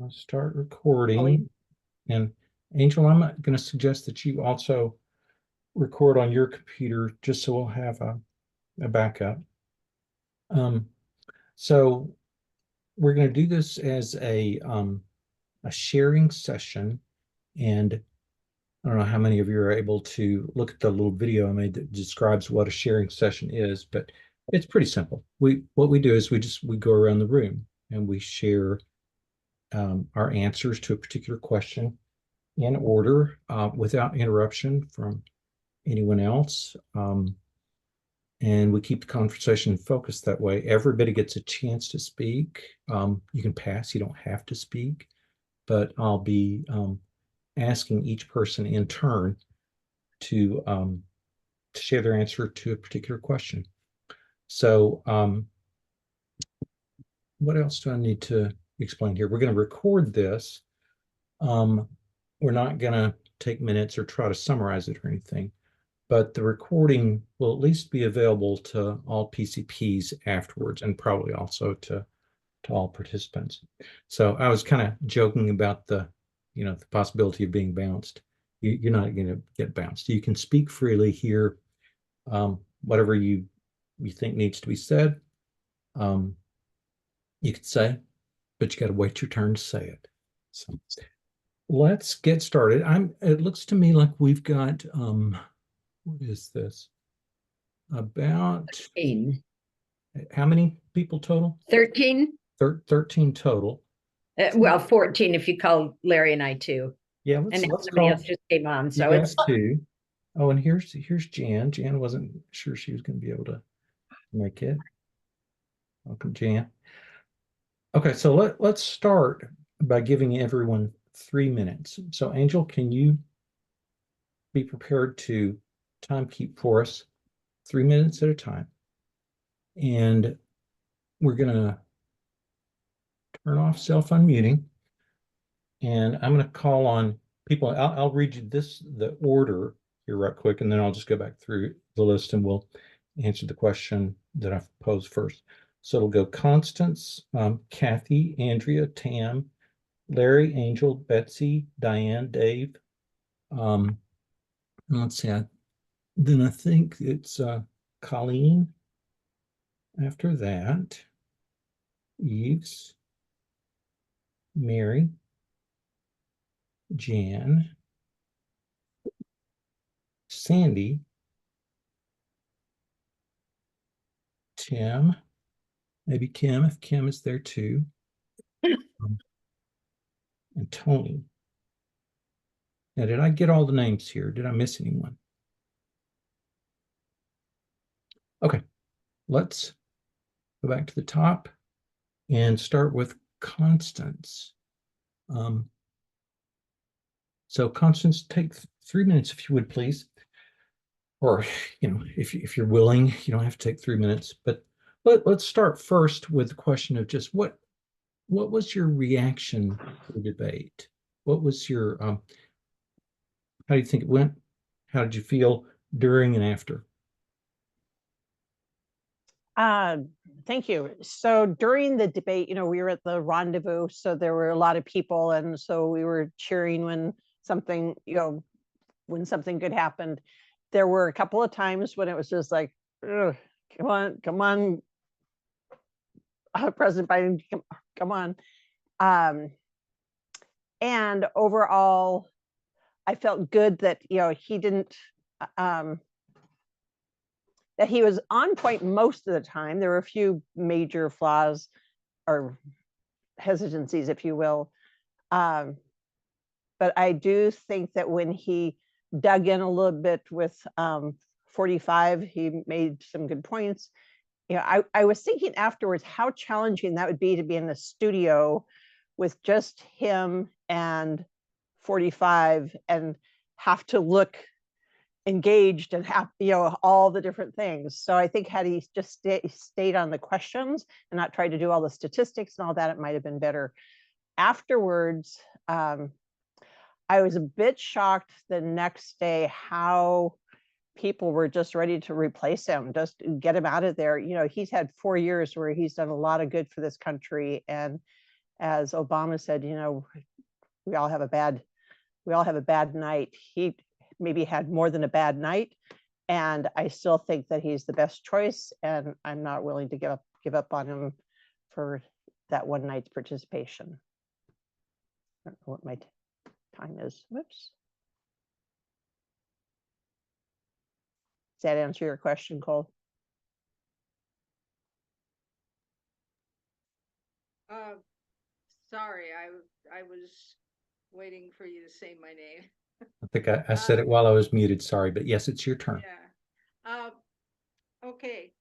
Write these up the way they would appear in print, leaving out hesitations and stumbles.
I'll start recording. And Angel, I'm going to suggest that you also record on your computer just so we'll have a backup. Um, so we're going to do this as a sharing session. And I don't know how many of you are able to look at the little video I made that describes what a sharing session is, but it's pretty simple. What we do is we go around the room and we share our answers to a particular question in order without interruption from anyone else. And we keep the conversation focused that way. Everybody gets a chance to speak. You can pass, you don't have to speak, but I'll be asking each person in turn to share their answer to a particular question. So what else do I need to explain here? We're going to record this. We're not going to take minutes or try to summarize it or anything, but the recording will at least be available to all PCPs afterwards and probably also to all participants. So I was kind of joking about the possibility of being bounced. You're not going to get bounced. You can speak freely here, whatever you think needs to be said. You could say, but you got to wait your turn to say it. So let's get started. It looks to me like we've got what is this? About 13. How many people total? 13? 13 total. Well, 14 if you call Larry and I too. Yeah, and let's somebody call else just came on, you so guys it's two. Oh, and here's Jan. Jan wasn't sure she was going to be able to make it. Welcome, Jan. Okay, so let's start by giving everyone 3 minutes. So Angel, can you be prepared to time keep for us 3 minutes at a time? And we're going to turn off self-unmuting. And I'm going to call on people. I'll read you the order here right quick, and then I'll just go back through the list and we'll answer the question that I've posed first. So it'll go Constance, Kathy, Andrea, Tam, Larry, Angel, Betsy, Diane, Dave. And let's see, then I think it's Colleen after that, Eves, Mary, Jan, Sandy, Tim, maybe Kim, if Kim is there too, and Tony. Now, did I get all the names here? Did I miss anyone? Okay, let's go back to the top and start with Constance. So Constance, take 3 minutes if you would, please. Or, if you're willing, you don't have to take 3 minutes, but let's start first with the question of just what was your reaction to the debate? What was your, how do you think it went? How did you feel during and after? Thank you. So during the debate, we were at the rendezvous, so there were a lot of people, and so we were cheering when something, when something good happened. There were a couple of times when it was just like, come on, President Biden, come on. And overall, I felt good that he didn't. That he was on point most of the time. There were a few major flaws or hesitancies, if you will. But I do think that when he dug in a little bit with 45, he made some good points. I was thinking afterwards how challenging that would be to be in the studio with just him and 45 and have to look engaged and have all the different things. So I think had he just stayed on the questions and not tried to do all the statistics and all that, it might have been better. Afterwards, I was a bit shocked the next day how people were just ready to replace him, just get him out of there. He's had 4 years where he's done a lot of good for this country, and as Obama said, you know, we all have a bad night. He maybe had more than a bad night, and I still think that he's the best choice, and I'm not willing to give up on him for that one night's participation. I don't know what my time is. Whoops. Does that answer your question, Cole? Sorry, I was waiting for you to say my name. I think I said it while I was muted. Sorry, but yes, it's your turn. Yeah. Okay.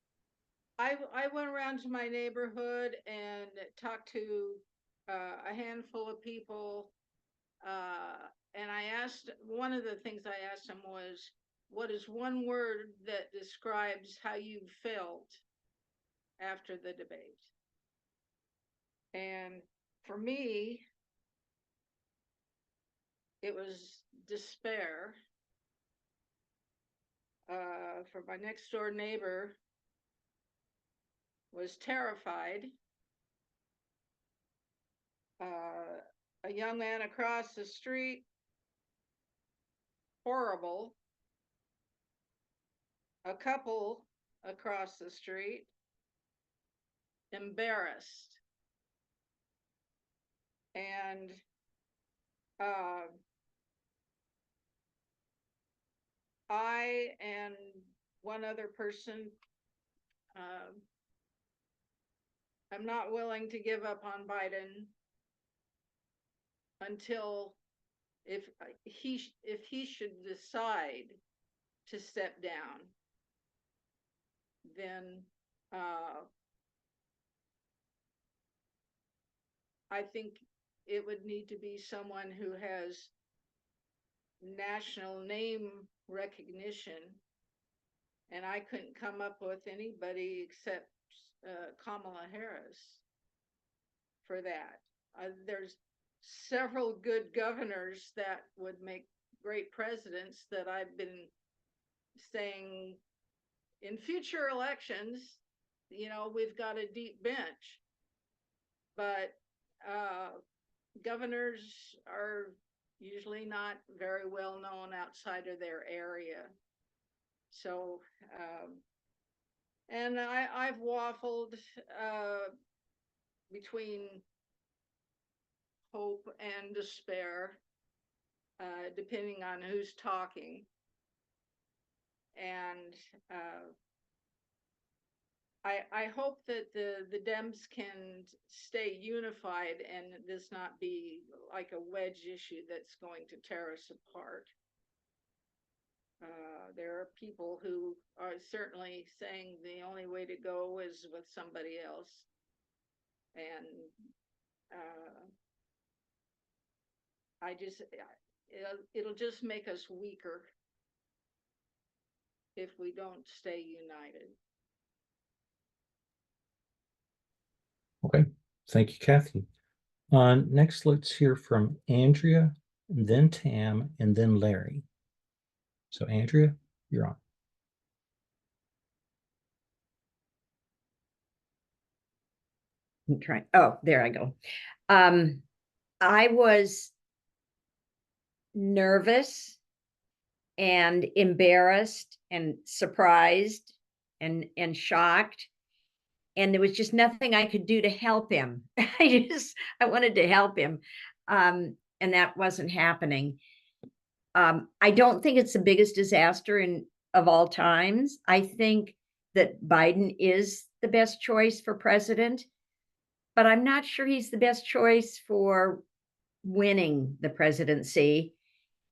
I went around to my neighborhood and talked to a handful of people. And I asked, one of the things I asked them was, what is one word that describes how you felt after the debate? And for me, it was despair. For my next door neighbor was terrified. A young man across the street, horrible. A couple across the street, embarrassed. And I and one other person, I'm not willing to give up on Biden until if he should decide to step down, then I think it would need to be someone who has national name recognition, and I couldn't come up with anybody except Kamala Harris for that. There's several good governors that would make great presidents that I've been saying in future elections, you know, we've got a deep bench, but governors are usually not very well known outside of their area. So, and I've waffled between hope and despair, depending on who's talking. And I hope that the Dems can stay unified and this not be like a wedge issue that's going to tear us apart. There are people who are certainly saying the only way to go is with somebody else. And it'll just make us weaker if we don't stay united. Okay, thank you, Kathy. Next, let's hear from Andrea, and then Tam, and then Larry. So Andrea, you're on. I'm trying. Oh, there I go. I was nervous and embarrassed and surprised and shocked, and there was just nothing I could do to help him. I wanted to help him, and that wasn't happening. I don't think it's the biggest disaster of all times. I think that Biden is the best choice for president, but I'm not sure he's the best choice for winning the presidency.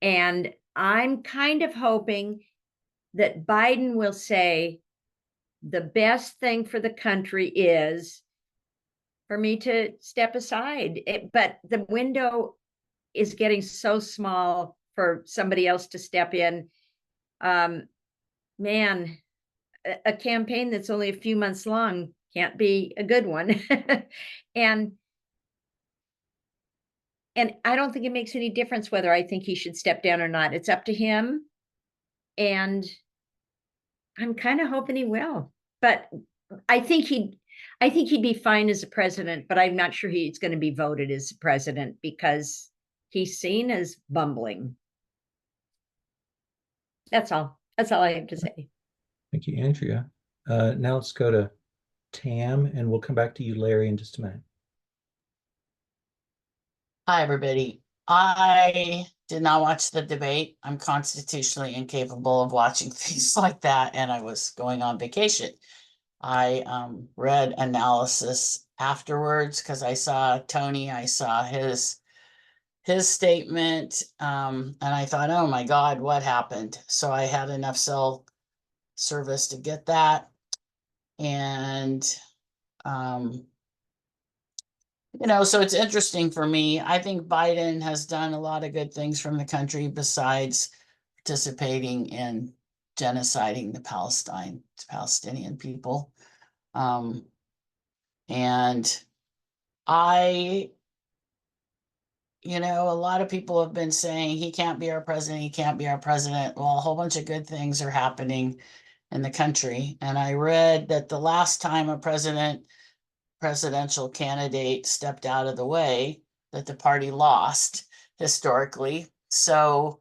And I'm kind of hoping that Biden will say the best thing for the country is for me to step aside. But the window is getting so small for somebody else to step in. Man, a campaign that's only a few months long can't be a good one. and I don't think it makes any difference whether I think he should step down or not. It's up to him. And I'm kind of hoping he will. But I think I think he'd be fine as a president, but I'm not sure he's going to be voted as president because he's seen as bumbling. That's all. That's all I have to say. Thank you, Andrea. Now let's go to Tam, and we'll come back to you, Larry, in just a minute. Hi, everybody. I did not watch the debate. I'm constitutionally incapable of watching things like that, and I was going on vacation. I read analysis afterwards because I saw Tony, I saw his statement, and I thought, oh my God, what happened? So I had enough cell service to get that. And so it's interesting for me. I think Biden has done a lot of good things from the country besides participating in genociding the Palestinian people. And a lot of people have been saying he can't be our president, he can't be our president. Well, a whole bunch of good things are happening in the country. And I read that the last time a presidential candidate stepped out of the way, that the party lost historically. So,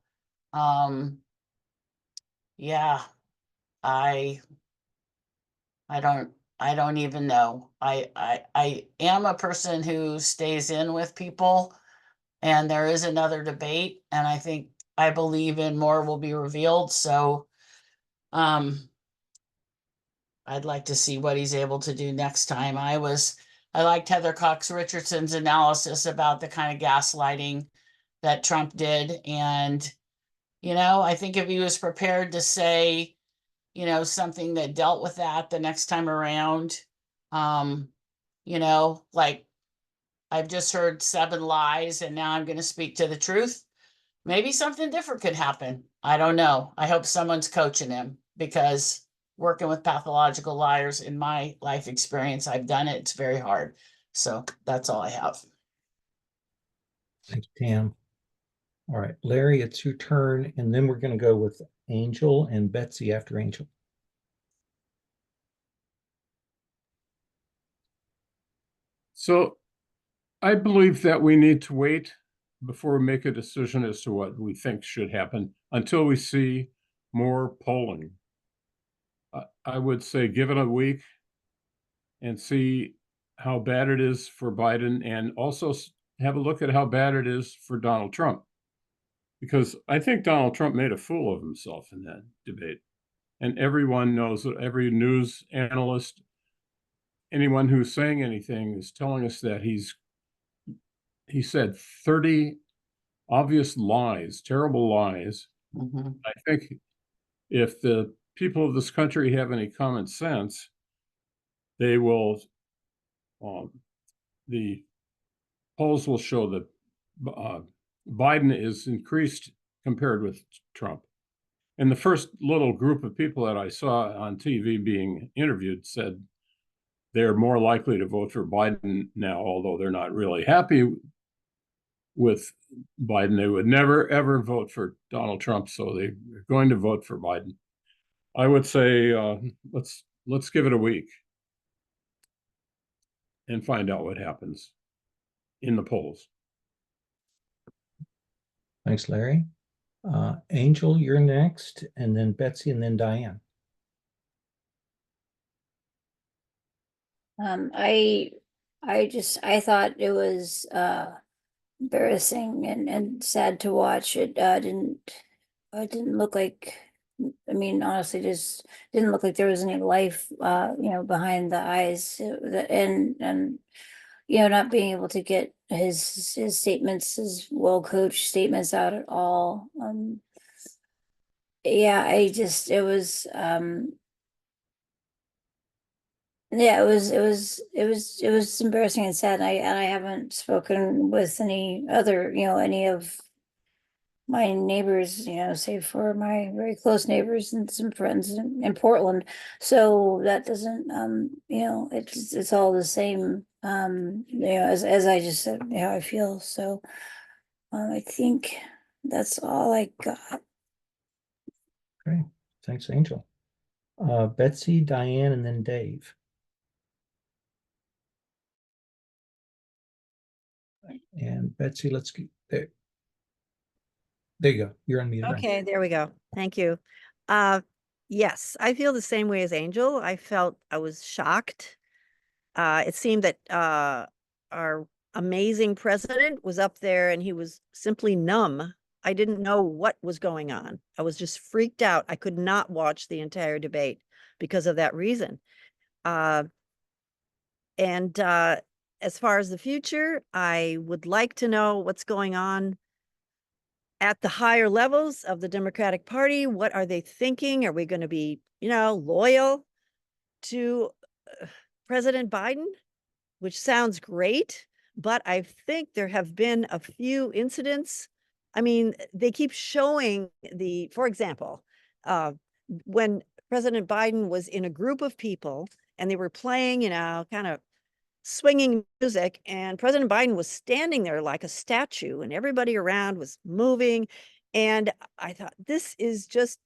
yeah, I don't even know. I am a person who stays in with people, and there is another debate, and I believe in more will be revealed. So, I'd like to see what he's able to do next time. I liked Heather Cox Richardson's analysis about the kind of gaslighting that Trump did. And, I think if he was prepared to say, something that dealt with that the next time around, like I've just heard 7 lies and now I'm going to speak to the truth. Maybe something different could happen. I don't know. I hope someone's coaching him, because working with pathological liars, in my life experience, I've done it. It's very hard. So that's all I have. Thank you, Tam. All right, Larry, it's your turn, and then we're going to go with Angel and Betsy after Angel. So I believe that we need to wait before we make a decision as to what we think should happen until we see more polling. I would say give it a week and see how bad it is for Biden, and also have a look at how bad it is for Donald Trump. Because I think Donald Trump made a fool of himself in that debate. And everyone knows that, every news analyst, anyone who's saying anything is telling us that he said 30 obvious lies, terrible lies. Mm-hmm. I think if the people of this country have any common sense, they will, the polls will show that Biden is increased compared with Trump. And the first little group of people that I saw on TV being interviewed said they're more likely to vote for Biden now, although they're not really happy with Biden. They would never, ever vote for Donald Trump, so they're going to vote for Biden. I would say let's give it a week and find out what happens in the polls. Thanks, Larry. Angel, you're next, and then Betsy, and then Diane. I thought it was embarrassing and sad to watch. It didn't look like, I mean, honestly, just didn't look like there was any life behind the eyes. And not being able to get his statements, his well-coached statements out at all. Yeah, it was yeah, it was embarrassing and sad. And I haven't spoken with any of my neighbors, save for my very close neighbors and some friends in Portland. So that doesn't, it's all the same, as I just said, how I feel. So I think that's all I got. Okay, thanks, Angel. Betsy, Diane, and then Dave. And Betsy, let's get there. There you go. You're unmuted. Right? Okay, there we go. Thank you. Yes, I feel the same way as Angel. I was shocked. It seemed that our amazing president was up there and he was simply numb. I didn't know what was going on. I was just freaked out. I could not watch the entire debate because of that reason. And as far as the future, I would like to know what's going on at the higher levels of the Democratic Party. What are they thinking? Are we going to be, loyal to President Biden? Which sounds great, but I think there have been a few incidents. I mean, they keep showing for example, when President Biden was in a group of people and they were playing, kind of swinging music, and President Biden was standing there like a statue and everybody around was moving. And I thought, this is just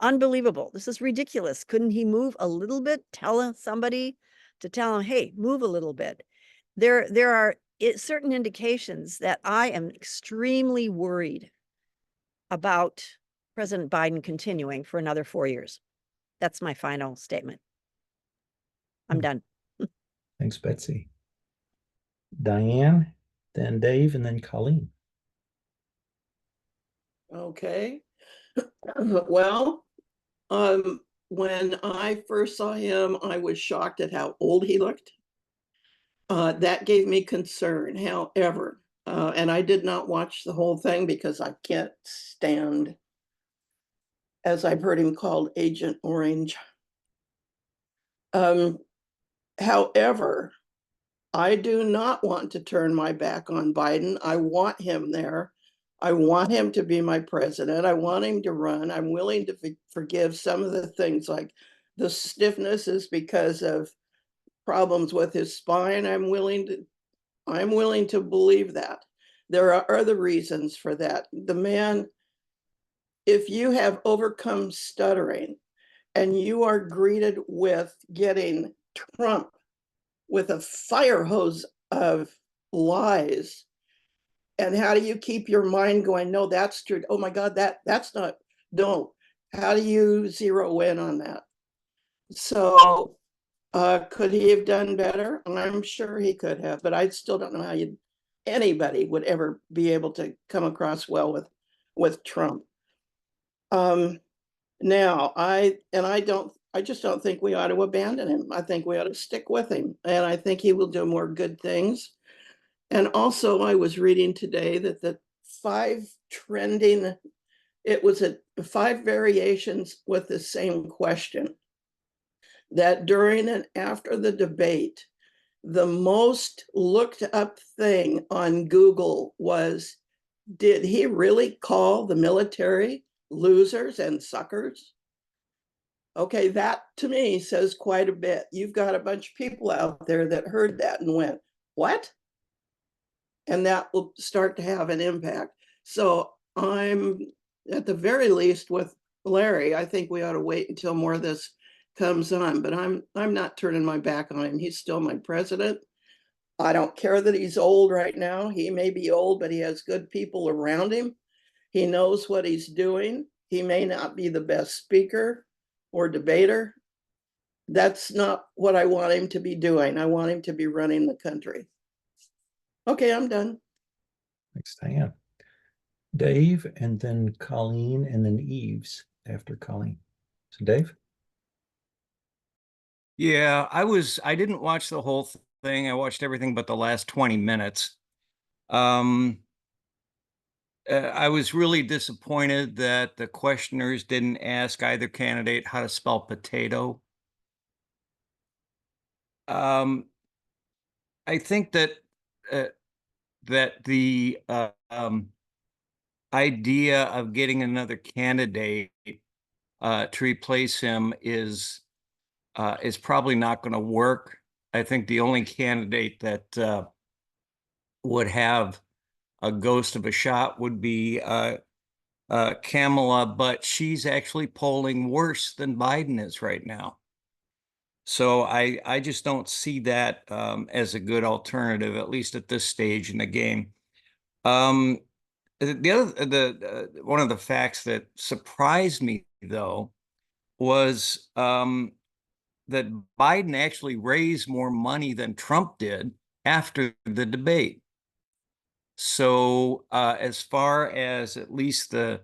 unbelievable. This is ridiculous. Couldn't he move a little bit? Tell somebody to tell him, hey, move a little bit. There are certain indications that I am extremely worried about President Biden continuing for another 4 years. That's my final statement. I'm done. Thanks, Betsy. Diane, then Dave, and then Colleen. Okay. Well, when I first saw him, I was shocked at how old he looked. That gave me concern. However, and I did not watch the whole thing because I can't stand, as I've heard him called, Agent Orange. However, I do not want to turn my back on Biden. I want him there. I want him to be my president. I want him to run. I'm willing to forgive some of the things, like the stiffness is because of problems with his spine. I'm willing to believe that. There are other reasons for that. The man, if you have overcome stuttering and you are greeted with getting Trump with a fire hose of lies, and how do you keep your mind going, no, that's true, oh my God, that's not, no, how do you zero in on that? So could he have done better? I'm sure he could have, but I still don't know how anybody would ever be able to come across well with Trump. Now I just don't think we ought to abandon him. I think we ought to stick with him, and I think he will do more good things. And also, I was reading today that the 5 trending, it was 5 variations with the same question, that during and after the debate, the most looked up thing on Google was, did he really call the military losers and suckers? Okay, that to me says quite a bit. You've got a bunch of people out there that heard that and went, what? And that will start to have an impact. So I'm, at the very least, with Larry, I think we ought to wait until more of this comes on, but I'm not turning my back on him. He's still my president. I don't care that he's old right now. He may be old, but he has good people around him. He knows what he's doing. He may not be the best speaker or debater. That's not what I want him to be doing. I want him to be running the country. Okay, I'm done. Thanks, Diane. Dave, and then Colleen, and then Eves after Colleen. So Dave? Yeah, I didn't watch the whole thing. I watched everything but the last 20 minutes. I was really disappointed that the questioners didn't ask either candidate how to spell potato. I think that the idea of getting another candidate to replace him is probably not going to work. I think the only candidate that would have a ghost of a shot would be Kamala, but she's actually polling worse than Biden is right now. So I just don't see that as a good alternative, at least at this stage in the game. Um, the other one of the facts that surprised me though was that Biden actually raised more money than Trump did after the debate. So as far as at least the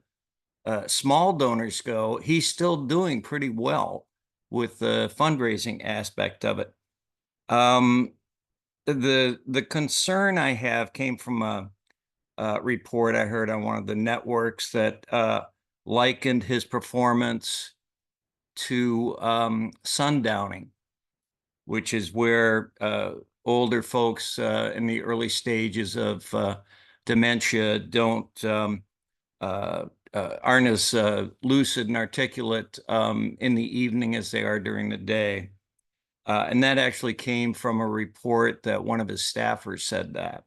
small donors go, he's still doing pretty well with the fundraising aspect of it. The concern I have came from a report I heard on one of the networks that likened his performance to sundowning, which is where older folks in the early stages of dementia don't aren't as lucid and articulate in the evening as they are during the day. And that actually came from a report that one of his staffers said that.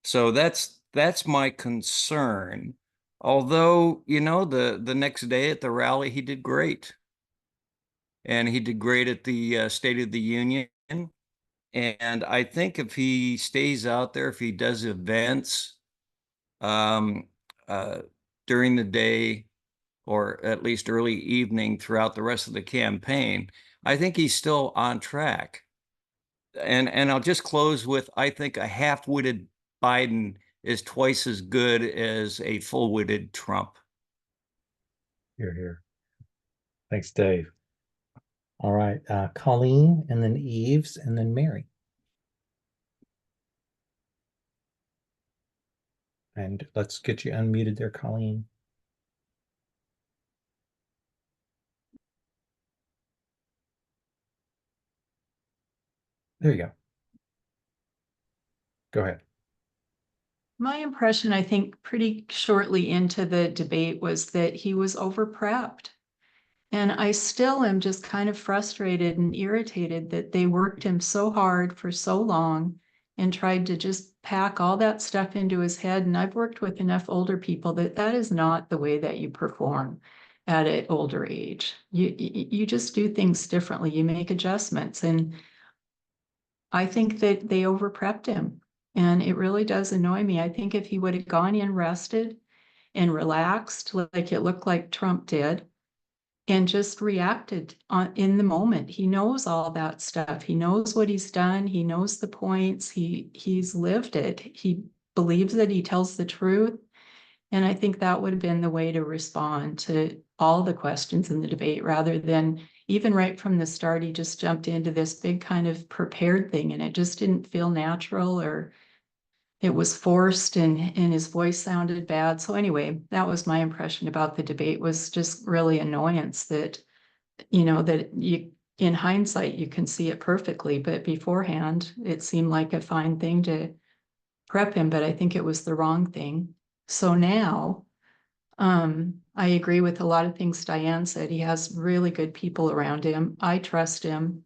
So that's my concern. Although, you know, the next day at the rally, he did great. And he did great at the State of the Union. And I think if he stays out there, if he does events um, uh, during the day or at least early evening throughout the rest of the campaign, I think he's still on track. And I'll just close with, I think a half-witted Biden is twice as good as a full-witted Trump. Here, here. Thanks, Dave. All right, Colleen, and then Eves, and then Mary. And let's get you unmuted there, Colleen. There you go. Go ahead. My impression, I think, pretty shortly into the debate was that he was over-prepped. And I still am just kind of frustrated and irritated that they worked him so hard for so long and tried to just pack all that stuff into his head. And I've worked with enough older people that that is not the way that you perform at an older age. You just do things differently. You make adjustments. And I think that they over-prepped him. And it really does annoy me. I think if he would have gone in rested and relaxed, like it looked like Trump did, and just reacted in the moment. He knows all that stuff. He knows what he's done. He knows the points. He's lived it. He believes that he tells the truth. And I think that would have been the way to respond to all the questions in the debate, rather than even right from the start, he just jumped into this big kind of prepared thing, and it just didn't feel natural, or it was forced, and his voice sounded bad. So anyway, that was my impression about the debate, was just really annoyance that, you know, that you, in hindsight, you can see it perfectly, but beforehand, it seemed like a fine thing to prep him, but I think it was the wrong thing. So now, I agree with a lot of things Diane said. He has really good people around him. I trust him.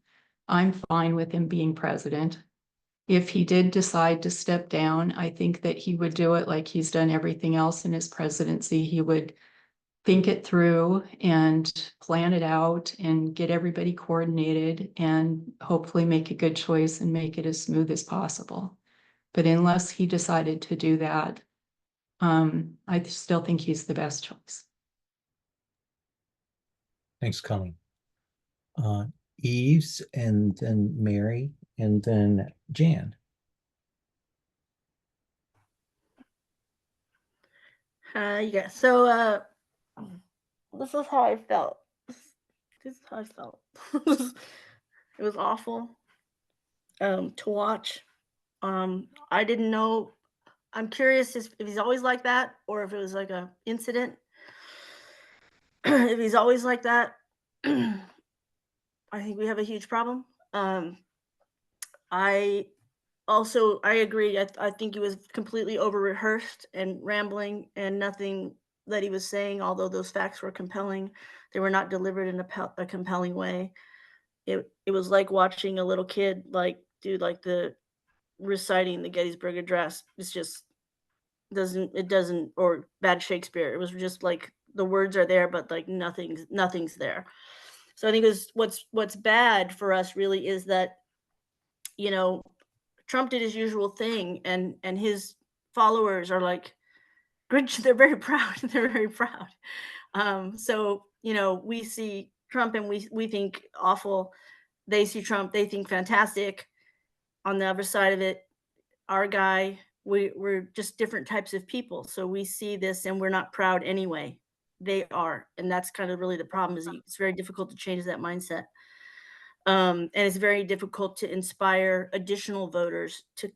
I'm fine with him being president. If he did decide to step down, I think that he would do it like he's done everything else in his presidency. He would think it through and plan it out and get everybody coordinated and hopefully make a good choice and make it as smooth as possible. But unless he decided to do that, I still think he's the best choice. Thanks, Colleen. Eves, and then Mary, and then Jan. Yeah, so this is how I felt. This is how I felt. It was awful to watch. I didn't know. I'm curious if he's always like that, or if it was like a incident. If he's always like that, I think we have a huge problem. I agree. I think he was completely over rehearsed and rambling, and nothing that he was saying, although those facts were compelling, they were not delivered in a compelling way. It was like watching a little kid like do like the reciting the Gettysburg Address. It's just doesn't, or bad Shakespeare. It was just like the words are there, but like nothing's there. So I think what's bad for us really is that, you know, Trump did his usual thing, and his followers are like, they're very proud. They're very proud. So, you know, we see Trump and we think awful. They see Trump, they think fantastic. On the other side of it, our guy, we're just different types of people. So we see this and we're not proud anyway. They are. And that's kind of really the problem, is it's very difficult to change that mindset. And it's very difficult to inspire additional voters to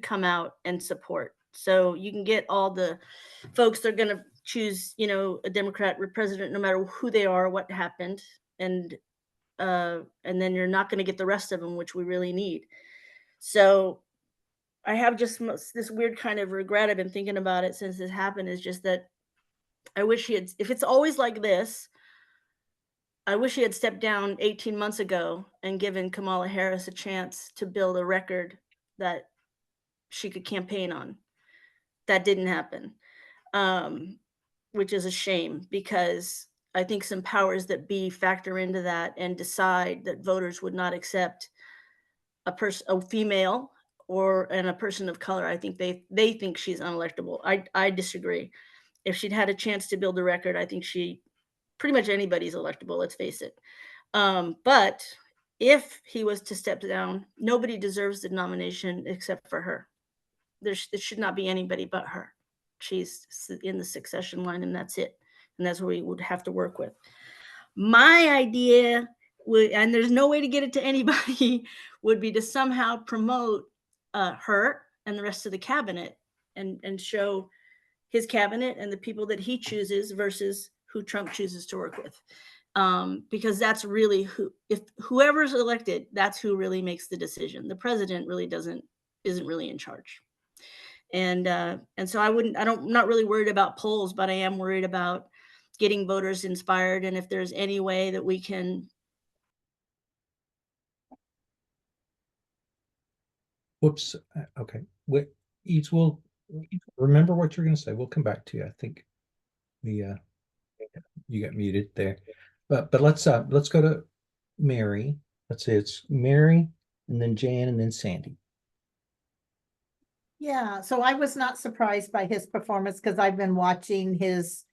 come out and support. So you can get all the folks that are going to choose, you know, a Democrat president, no matter who they are, what happened, and then you're not going to get the rest of them, which we really need. So I have just this weird kind of regret. I've been thinking about it since this happened. Is just that I wish he had. If it's always like this, I wish he had stepped down 18 months ago and given Kamala Harris a chance to build a record that she could campaign on. That didn't happen, which is a shame, because I think some powers that be factor into that and decide that voters would not accept a female and a person of color. I think they think she's unelectable. I disagree. If she'd had a chance to build a record, I think pretty much anybody's electable, let's face it. But if he was to step down, nobody deserves the nomination except for her. It should not be anybody but her. She's in the succession line, and that's it. And that's what we would have to work with. My idea would, and there's no way to get it to anybody, would be to somehow promote her and the rest of the cabinet, and show his cabinet and the people that he chooses versus who Trump chooses to work with. Because that's really if whoever's elected, that's who really makes the decision. The president really isn't really in charge. And so I'm not really worried about polls, but I am worried about getting voters inspired. And if there's any way that we can. Whoops. Okay. We'll remember what you're going to say. We'll come back to you. I think you got muted there, but let's go to Mary. Let's say it's Mary, and then Jan, and then Sandy. Yeah, so I was not surprised by his performance because I've been watching his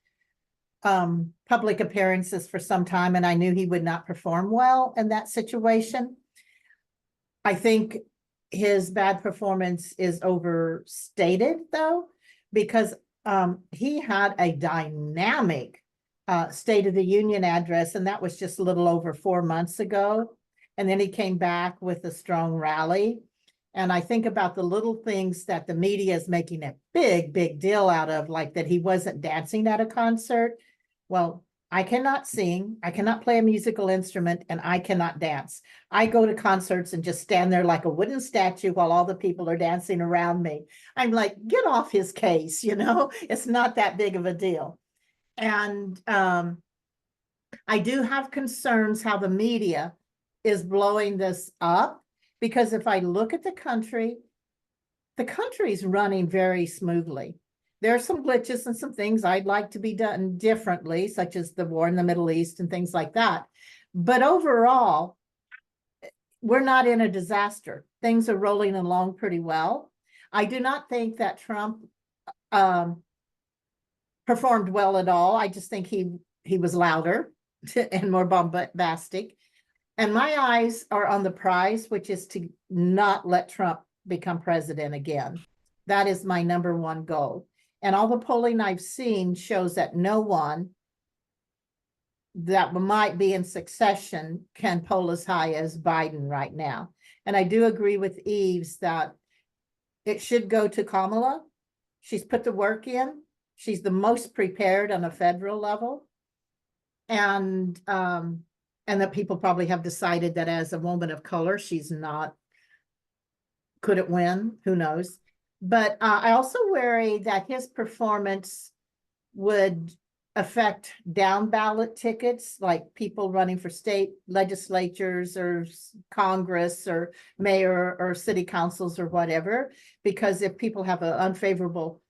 public appearances for some time, and I knew he would not perform well in that situation. I think his bad performance is overstated, though, because he had a dynamic State of the Union address, and that was just a little over 4 months ago. And then he came back with a strong rally. And I think about the little things that the media is making a big, big deal out of, like that he wasn't dancing at a concert. Well, I cannot sing, I cannot play a musical instrument, and I cannot dance. I go to concerts and just stand there like a wooden statue while all the people are dancing around me. I'm like, get off his case, you know? It's not that big of a deal. And I do have concerns how the media is blowing this up. Because if I look at the country's running very smoothly. There are some glitches and some things I'd like to be done differently, such as the war in the Middle East and things like that. But overall, we're not in a disaster. Things are rolling along pretty well. I do not think that Trump performed well at all. I just think he was louder and more bombastic. And my eyes are on the prize, which is to not let Trump become president again. That is my number one goal. And all the polling I've seen shows that no one that might be in succession can poll as high as Biden right now. And I do agree with Eves that it should go to Kamala. She's put the work in. She's the most prepared on a federal level. And that people probably have decided that as a woman of color, she's not, couldn't win, who knows. But I also worry that his performance would affect down ballot tickets, like people running for state legislatures or Congress or mayor or city councils or whatever, because if people have an unfavorable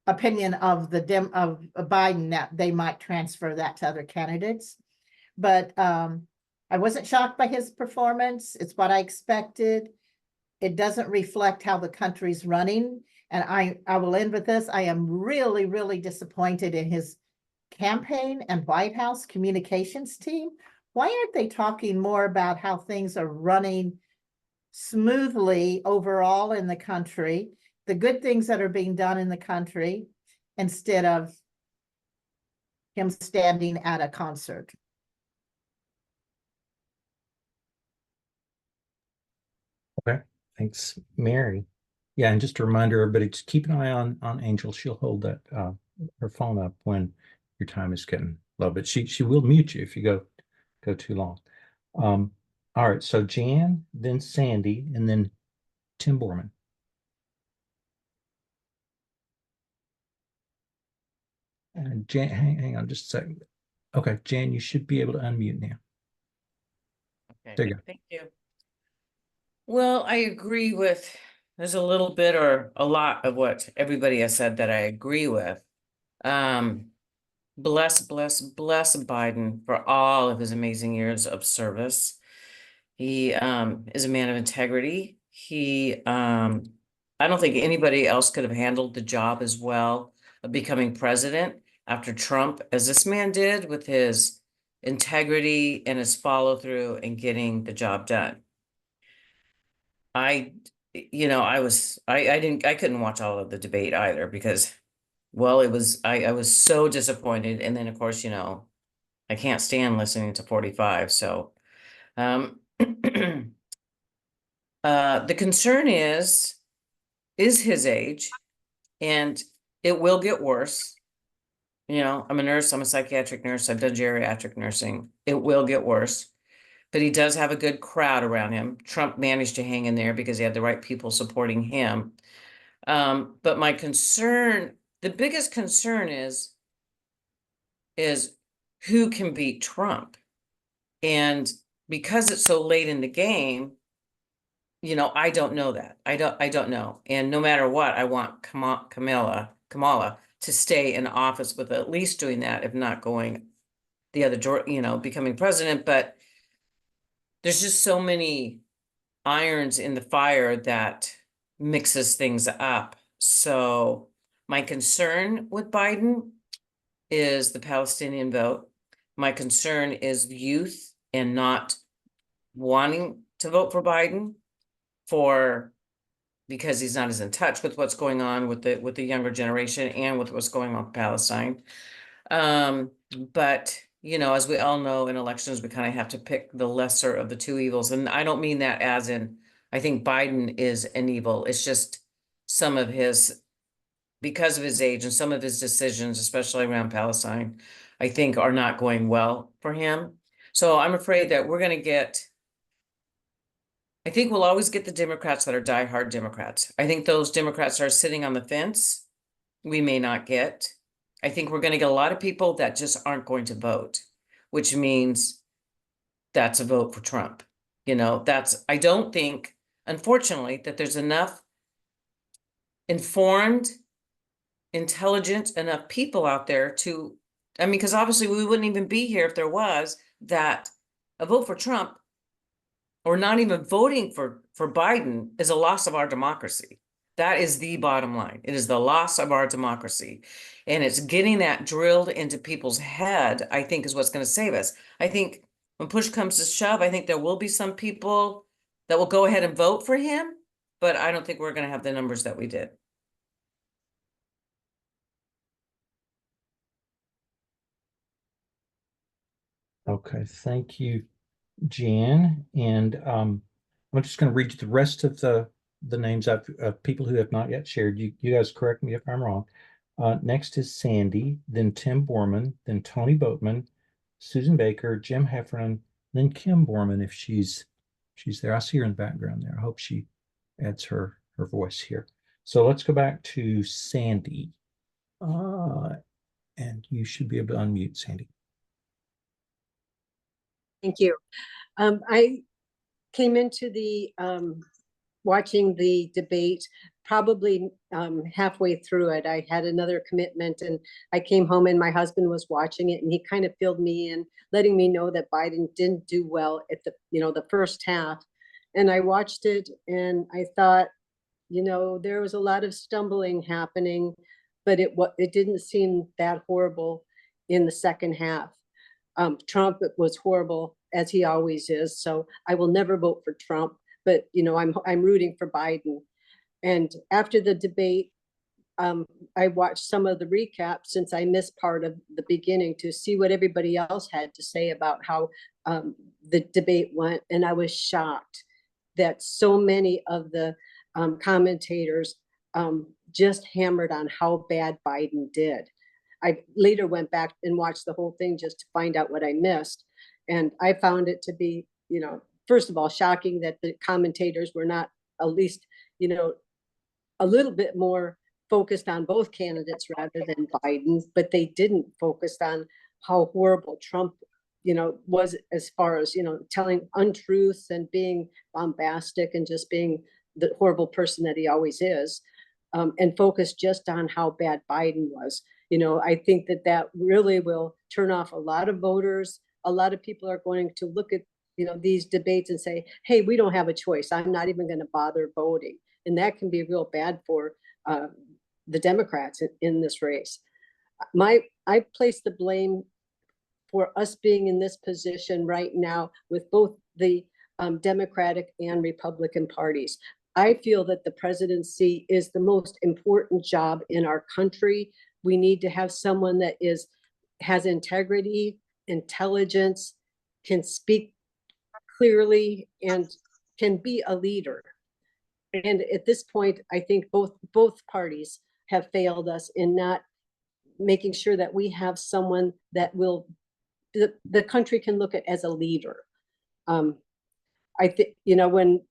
opinion of of Biden, that they might transfer that to other candidates. But I wasn't shocked by his performance. It's what I expected. It doesn't reflect how the country's running. And I will end with this. I am really, really disappointed in his campaign and White House communications team. Why aren't they talking more about how things are running smoothly overall in the country, the good things that are being done in the country, instead of him standing at a concert? Okay, thanks, Mary. Yeah, and just a reminder, everybody, just keep an eye on Angel. She'll hold that her phone up when your time is getting low, but she will mute you if you go too long. All right, so Jan, then Sandy, and then Tim Borman. And Jan, hang on just a second. Okay, Jan, you should be able to unmute now. Okay, There you go. thank you. Well, I agree with, there's a little bit or a lot of what everybody has said that I agree with. Bless Biden for all of his amazing years of service. He is a man of integrity. I don't think anybody else could have handled the job as well of becoming president after Trump as this man did, with his integrity and his follow through and getting the job done. I couldn't watch all of the debate either because, well, I was so disappointed. And then of course, I can't stand listening to 45. So, the concern is his age, and it will get worse. I'm a nurse, I'm a psychiatric nurse, I've done geriatric nursing. It will get worse. But he does have a good crowd around him. Trump managed to hang in there because he had the right people supporting him. But my concern, the biggest concern is who can beat Trump? And because it's so late in the game, I don't know that. I don't know. And no matter what, I want Kamala to stay in office with at least doing that, if not going the other, becoming president. But there's just so many irons in the fire that mixes things up. So my concern with Biden is the Palestinian vote. My concern is youth and not wanting to vote for Biden because he's not as in touch with what's going on with the younger generation and with what's going on with Palestine. But as we all know, in elections, we kind of have to pick the lesser of the two evils. And I don't mean that as in, I think Biden is an evil. It's just because of his age and some of his decisions, especially around Palestine, I think are not going well for him. So I'm afraid that I think we'll always get the Democrats that are diehard Democrats. I think those Democrats that are sitting on the fence, we may not get. I think we're going to get a lot of people that just aren't going to vote, which means that's a vote for Trump. I don't think, unfortunately, that there's enough informed, intelligent enough people out there because obviously we wouldn't even be here if there was that a vote for Trump or not even voting for Biden is a loss of our democracy. That is the bottom line. It is the loss of our democracy. And it's getting that drilled into people's head, I think, is what's going to save us. I think when push comes to shove, I think there will be some people that will go ahead and vote for him, but I don't think we're going to have the numbers that we did. Okay, thank you, Jan. And I'm just going to read you the rest of the names of people who have not yet shared. You guys correct me if I'm wrong. Next is Sandy, then Tim Borman, then Tony Boatman, Susan Baker, Jim Heffernan, then Kim Borman if she's there. I see her in the background there. I hope she adds her voice here. So let's go back to Sandy. And you should be able to unmute, Sandy. Thank you. I came into the watching the debate, probably halfway through it, I had another commitment and I came home and my husband was watching it and he kind of filled me in, letting me know that Biden didn't do well at the, the first half. And I watched it and I thought, there was a lot of stumbling happening, but it didn't seem that horrible in the second half. Trump was horrible, as he always is. So I will never vote for Trump, but I'm rooting for Biden. And after the debate, I watched some of the recaps since I missed part of the beginning to see what everybody else had to say about how the debate went. And I was shocked that so many of the commentators just hammered on how bad Biden did. I later went back and watched the whole thing just to find out what I missed. And I found it to be, first of all, shocking that the commentators were not at least, a little bit more focused on both candidates rather than Biden, but they didn't focus on how horrible Trump, was as far as, telling untruths and being bombastic and just being the horrible person that he always is, and focus just on how bad Biden was. I think that really will turn off a lot of voters. A lot of people are going to look at, these debates and say, hey, we don't have a choice. I'm not even going to bother voting. And that can be real bad for the Democrats in this race. I place the blame for us being in this position right now with both the Democratic and Republican parties. I feel that the presidency is the most important job in our country. We need to have someone that has integrity, intelligence, can speak clearly, and can be a leader. And at this point, I think both parties have failed us in not making sure that we have someone that the country can look at as a leader. I think, when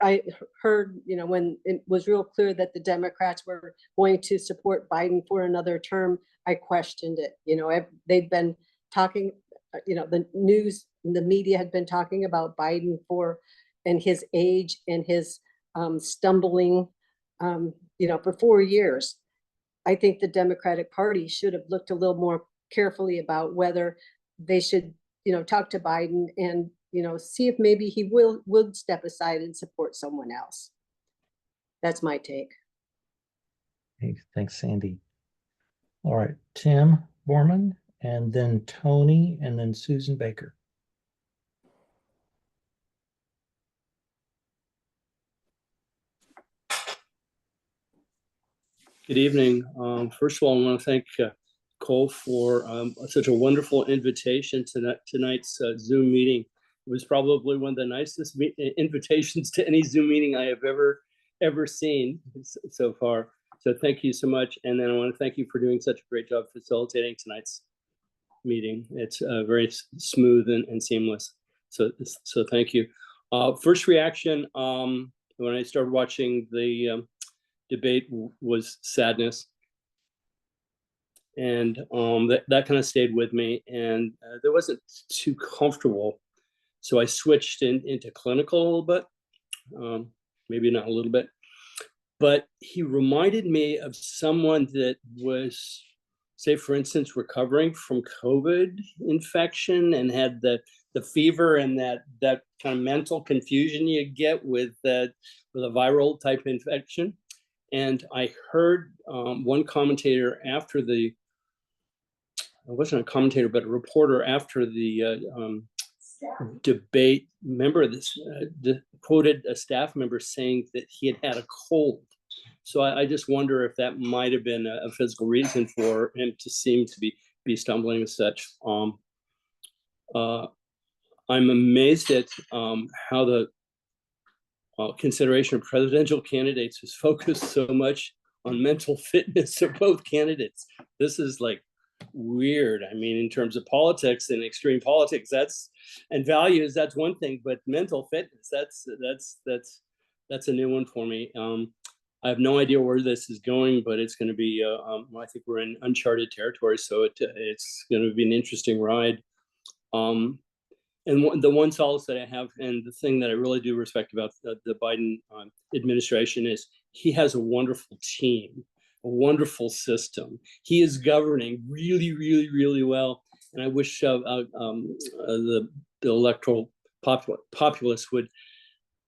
I heard, when it was real clear that the Democrats were going to support Biden for another term, I questioned it. They've been talking, the news, the media had been talking about Biden and his age and his stumbling, for 4 years. I think the Democratic Party should have looked a little more carefully about whether they should, talk to Biden and, see if maybe he would step aside and support someone else. That's my take. Hey, thanks, Sandy. All right, Tim Borman, and then Tony, and then Susan Baker. Good evening. First of all, I want to thank Cole for such a wonderful invitation to tonight's Zoom meeting. It was probably one of the nicest invitations to any Zoom meeting I have ever seen so far. So thank you so much. And then I want to thank you for doing such a great job facilitating tonight's meeting. It's very smooth and seamless. So thank you. First reaction when I started watching the debate was sadness, and that kind of stayed with me, and that wasn't too comfortable, so I switched into clinical a little bit, maybe not a little bit, but he reminded me of someone that was, say for instance, recovering from COVID infection and had the fever and that kind of mental confusion you get with a viral type infection. And I heard one commentator after it wasn't a commentator, but a reporter after the debate, remember this, quoted a staff member saying that he had a cold. So I just wonder if that might have been a physical reason for him to seem to be stumbling as such. I'm amazed at how the consideration of presidential candidates is focused so much on mental fitness of both candidates. This is like weird. I mean, in terms of politics and extreme politics, and values, that's one thing, but mental fitness, that's a new one for me. I have no idea where this is going, but it's going to be, I think we're in uncharted territory, so it's going to be an interesting ride. And the one solace that I have, and the thing that I really do respect about the Biden administration, is he has a wonderful team, a wonderful system. He is governing really, really, really well. And I wish the electoral populace would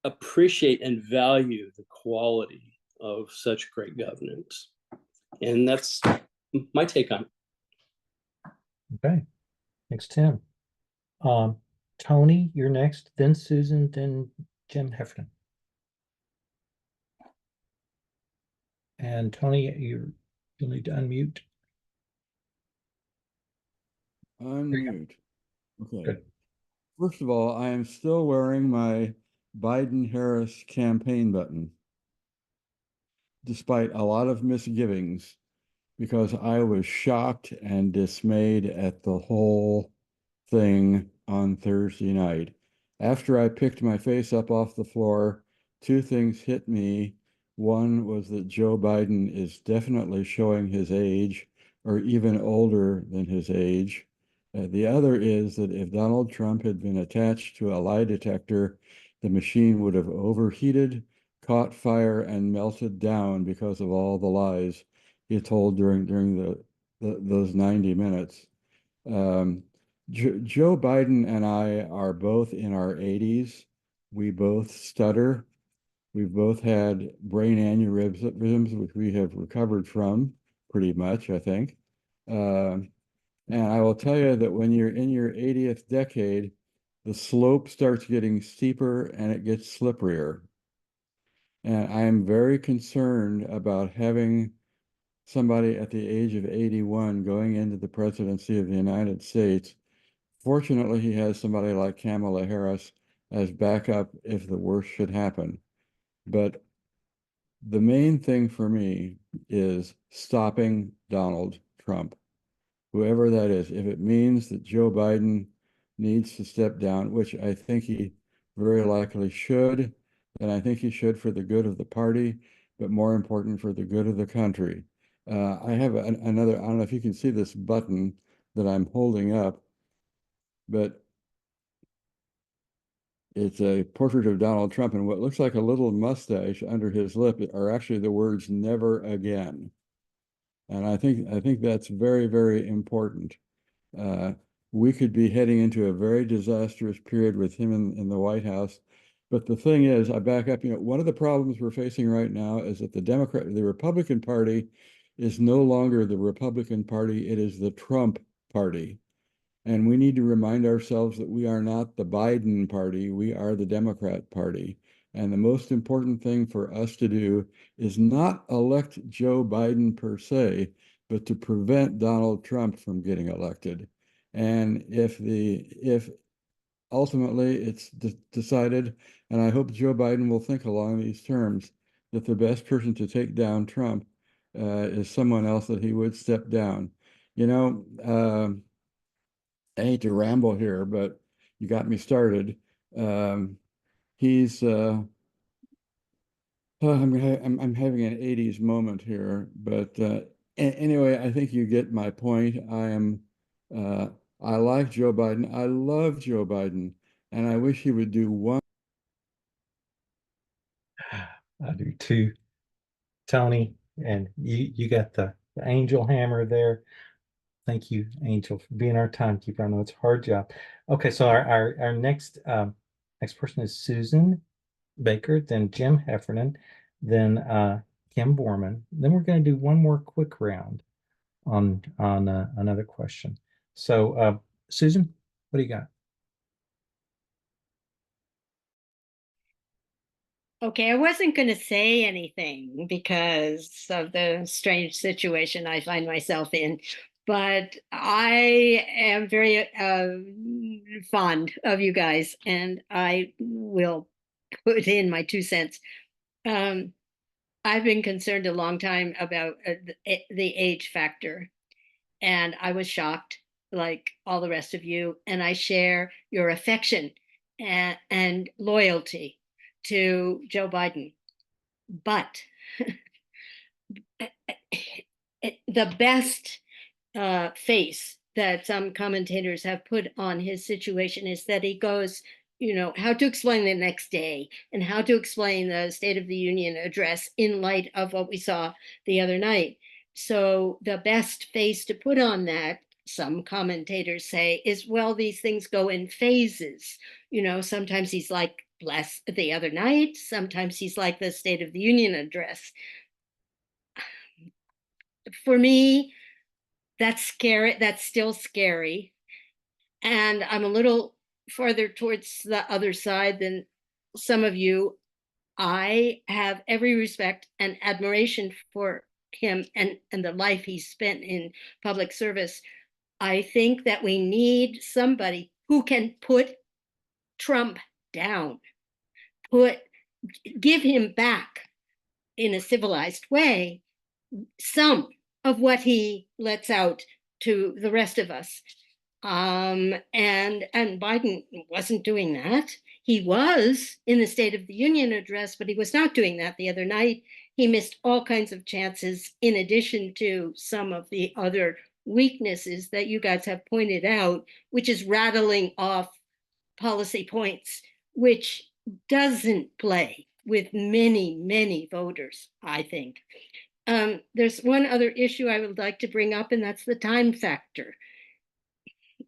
appreciate and value the quality of such great governance. And that's my take on it. Okay. Thanks, Tim. Tony, you're next, then Susan, then Jim Heffernan. And Tony, you'll need to unmute. Unmute. Okay. Good. First of all, I am still wearing my Biden-Harris campaign button, despite a lot of misgivings, because I was shocked and dismayed at the whole thing on Thursday night. After I picked my face up off the floor, two things hit me. One was that Joe Biden is definitely showing his age, or even older than his age. The other is that if Donald Trump had been attached to a lie detector, the machine would have overheated, caught fire, and melted down because of all the lies he told during those 90 minutes. Joe Biden and I are both in our 80s. We both stutter. We've both had brain aneurysms, which we have recovered from pretty much, I think. And I will tell you that when you're in your 80th decade, the slope starts getting steeper and it gets slipperier. And I am very concerned about having somebody at the age of 81 going into the presidency of the United States. Fortunately, he has somebody like Kamala Harris as backup if the worst should happen. But the main thing for me is stopping Donald Trump, whoever that is. If it means that Joe Biden needs to step down, which I think he very likely should, then I think he should for the good of the party, but more important for the good of the country. I have another, I don't know if you can see this button that I'm holding up, but it's a portrait of Donald Trump, and what looks like a little mustache under his lip are actually the words "never again." And I think that's very, very important. We could be heading into a very disastrous period with him in the White House. But the thing is, I back up, one of the problems we're facing right now is that the Republican Party is no longer the Republican Party, it is the Trump Party. And we need to remind ourselves that we are not the Biden party, we are the Democrat Party. And the most important thing for us to do is not elect Joe Biden per se, but to prevent Donald Trump from getting elected. And if ultimately it's decided, and I hope Joe Biden will think along these terms, that the best person to take down Trump is someone else, that he would step down. I hate to ramble here, but you got me started. He's I'm having an 80s moment here, but anyway, I think you get my point. I like Joe Biden. I love Joe Biden, and I wish he would do one. I do too, Tony, and you got the angel hammer there. Thank you, Angel, for being our timekeeper. I know it's a hard job. Okay, so our next person is Susan Baker, then Jim Heffernan, then Kim Borman. Then we're going to do one more quick round on another question. So Susan, what do you got? Okay, I wasn't going to say anything because of the strange situation I find myself in, but I am very fond of you guys, and I will put in my 2 cents. I've been concerned a long time about the age factor, and I was shocked, like all the rest of you, and I share your affection and loyalty to Joe Biden. But the best face that some commentators have put on his situation is that he goes, how to explain the next day and how to explain the State of the Union address in light of what we saw the other night. So the best face to put on that, some commentators say, is, well, these things go in phases. Sometimes he's like bless the other night, sometimes he's like the State of the Union address. For me, that's scary. That's still scary. And I'm a little farther towards the other side than some of you. I have every respect and admiration for him and the life he spent in public service. I think that we need somebody who can put Trump down, give him back in a civilized way some of what he lets out to the rest of us. And Biden wasn't doing that. He was in the State of the Union address, but he was not doing that the other night. He missed all kinds of chances, in addition to some of the other weaknesses that you guys have pointed out, which is rattling off policy points, which doesn't play with many, many voters, I think. There's one other issue I would like to bring up, and that's the time factor.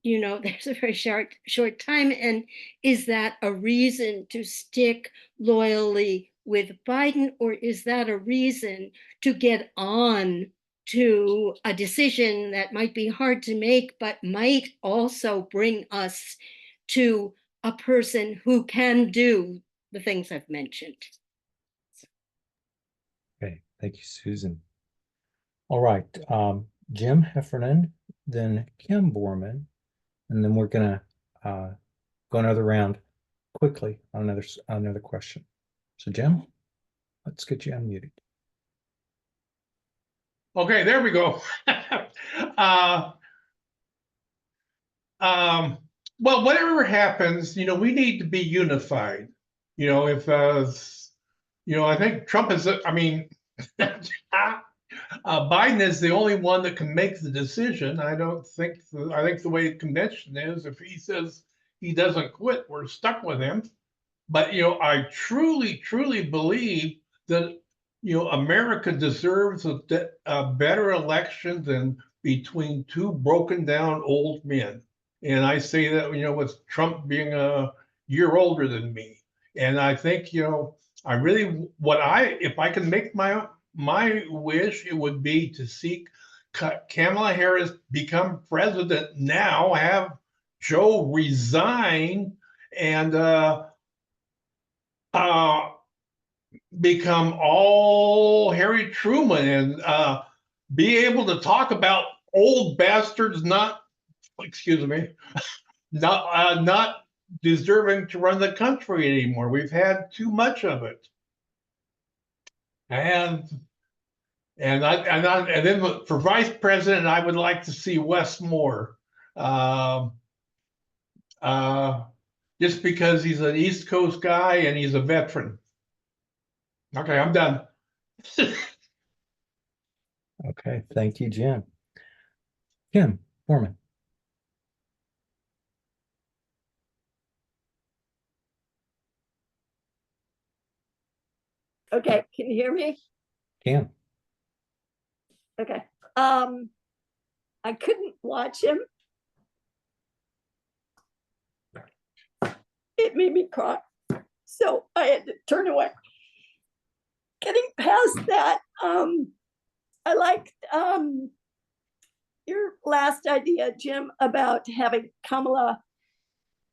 There's a very short time, and is that a reason to stick loyally with Biden, or is that a reason to get on to a decision that might be hard to make, but might also bring us to a person who can do the things I've mentioned? Okay, thank you, Susan. All right, Jim Heffernan, then Kim Borman, and then we're gonna go another round quickly on another question. So Jim, let's get you unmuted. Okay, there we go. Well, whatever happens, we need to be unified. If I think Trump is, Biden is the only one that can make the decision. I think the way convention is, if he says he doesn't quit, we're stuck with him. But I truly, truly believe that America deserves a better election than between two broken down old men. And I say that with Trump being a year older than me. And I think I really if I can make my wish, it would be to see Kamala Harris become president now, have Joe resign, and become all Harry Truman and be able to talk about old bastards not deserving to run the country anymore. We've had too much of it. And then for vice president, I would like to see Wes Moore. Just because he's an East Coast guy and he's a veteran. Okay, I'm done. Okay, thank you, Jim. Kim Borman. Okay, can you hear me? Can. Okay. I couldn't watch him. It made me cry. So I had to turn away. Getting past that, I liked your last idea, Jim, about having Kamala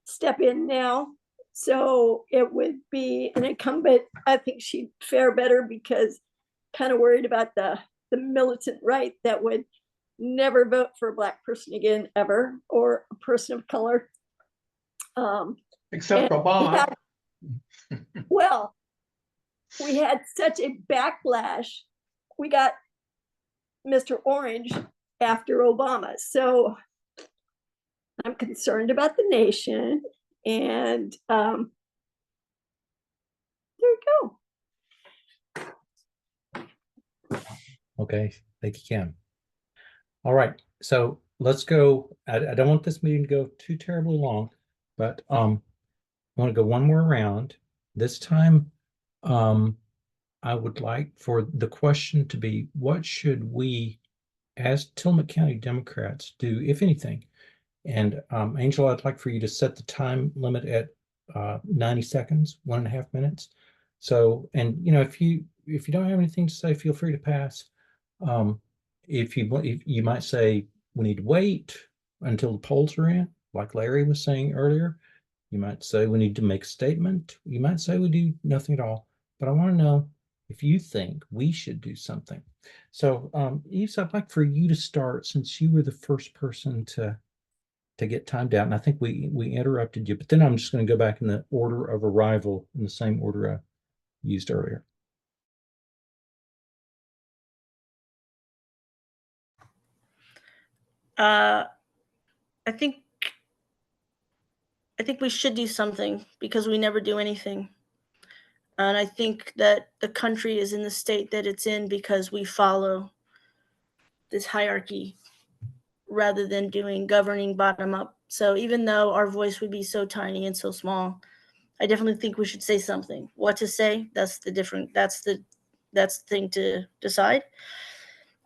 step in now. So it would be an incumbent. I think she'd fare better because kind of worried about the militant right that would never vote for a Black person again, ever, or a person of color. Except Obama. Well, we had such a backlash. We got Mr. Orange after Obama. So I'm concerned about the nation. And there you go. Okay, thank you, Kim. All right, so let's go. I don't want this meeting to go too terribly long, but I want to go one more round. This time, I would like for the question to be, what should we, as Tillamook County Democrats, do, if anything? And Angela, I'd like for you to set the time limit at 90 seconds, 1.5 minutes. So, and if you don't have anything to say, feel free to pass. If you might say we need to wait until the polls are in, like Larry was saying earlier. You might say we need to make a statement. You might say we do nothing at all. But I want to know if you think we should do something. So, Yves, I'd like for you to start, since you were the first person to get timed out. And I think we interrupted you, but then I'm just going to go back in the order of arrival in the same order I used earlier. I think we should do something because we never do anything. And I think that the country is in the state that it's in because we follow this hierarchy rather than doing governing bottom up. So even though our voice would be so tiny and so small, I definitely think we should say something. What to say, that's the thing to decide.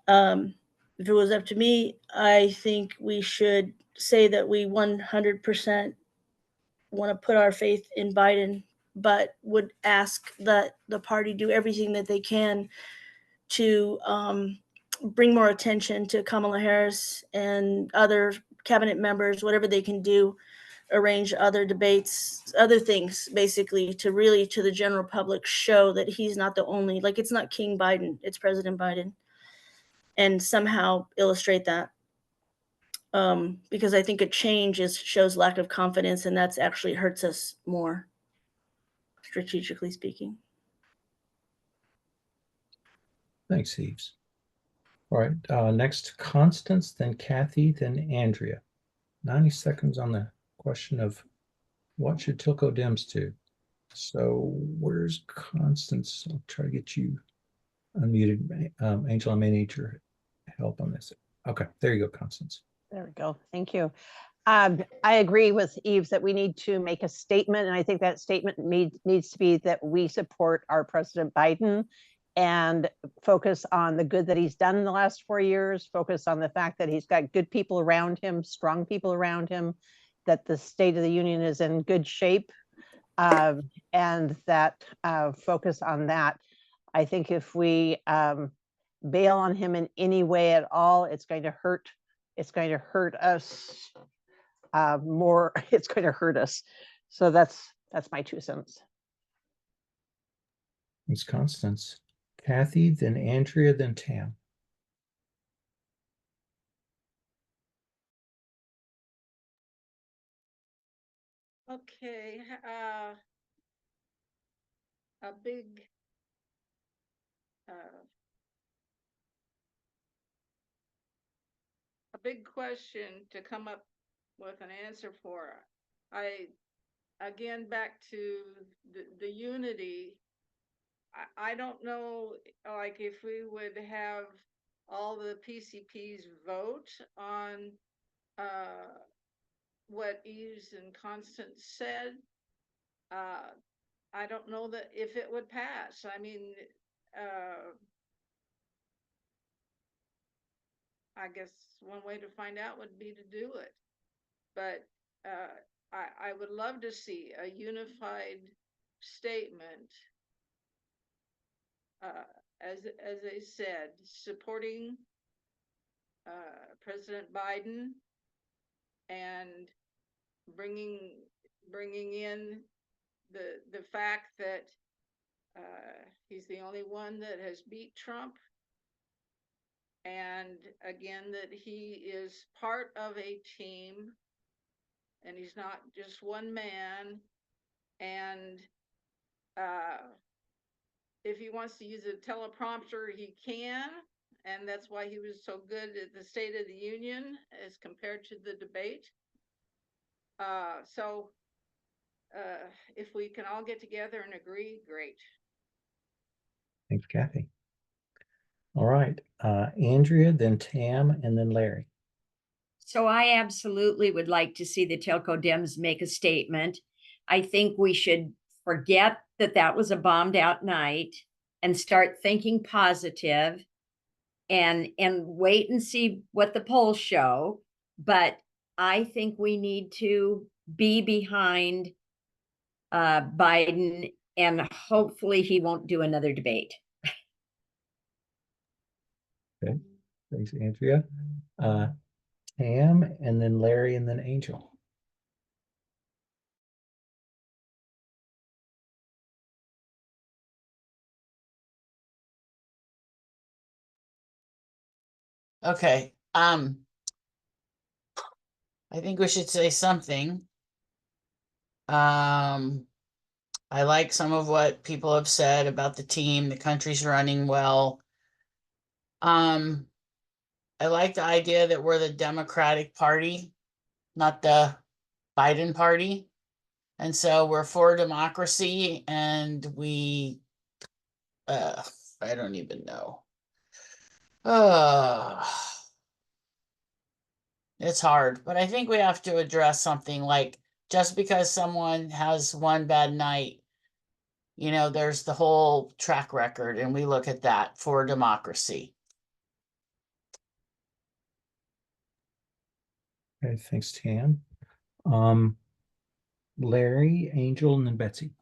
If it was up to me, I think we should say that we 100% want to put our faith in Biden, but would ask that the party do everything that they can to bring more attention to Kamala Harris and other cabinet members, whatever they can do, arrange other debates, other things, basically, to really, to the general public, show that he's not the only, like, it's not King Biden, it's President Biden, and somehow illustrate that. Because I think a change shows lack of confidence, and that's actually hurts us more, strategically speaking. Thanks, Yves. All right, next Constance, then Kathy, then Andrea. 90 seconds on the question of what should TillcoDems do. So where's Constance? I'll try to get you unmuted. Angela, I may need your help on this. Okay, there you go, Constance. There we go. Thank you. I agree with Yves that we need to make a statement, and I think that statement needs to be that we support our President Biden and focus on the good that he's done in the last 4 years, focus on the fact that he's got good people around him, strong people around him, that the State of the Union is in good shape, and that focus on that. I think if we bail on him in any way at all, it's going to hurt. It's going to hurt us more. It's going to hurt us. So that's my 2 cents. Thanks, Constance. Kathy, then Andrea, then Tam. Okay, a big question to come up with an answer for. Again, back to the unity. I don't know, like, if we would have all the PCPs vote on what Yves and Constance said. I don't know that if it would pass. I mean, I guess one way to find out would be to do it. But I would love to see a unified statement, as I said, supporting President Biden and bringing in the fact that he's the only one that has beat Trump, and again that he is part of a team and he's not just one man, and if he wants to use a teleprompter, he can, and that's why he was so good at the State of the Union as compared to the debate. So if we can all get together and agree, great. Thanks, Kathy. All right, Andrea, then Tam, and then Larry. So I absolutely would like to see the TillcoDems make a statement. I think we should forget that that was a bombed out night and start thinking positive and wait and see what the polls show. But I think we need to be behind Biden, and hopefully he won't do another debate. Okay, thanks, Andrea. Tam, and then Larry, and then Angel. Okay, I think we should say something. I like some of what people have said about the team. The country's running well. I like the idea that we're the Democratic Party, not the Biden Party. And so we're for democracy, and I don't even know. It's hard, but I think we have to address something like, just because someone has one bad night, there's the whole track record, and we look at that for democracy. Okay, thanks, Tam. Larry, Angel, and then Betsy.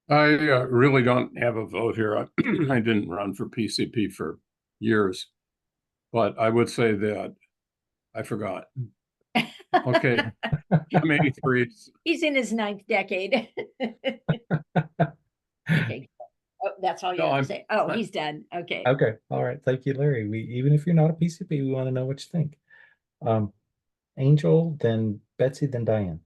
I really don't have a vote here. I didn't run for PCP for years, but I would say that I forgot. Okay, I'm 83. He's in his 9th decade. Okay. Oh, that's all you No, have to say. Oh, he's done. Okay. Okay, all right. Thank you, Larry. Even if you're not a PCP, we want to know what you think. Angel, then Betsy, then Diane.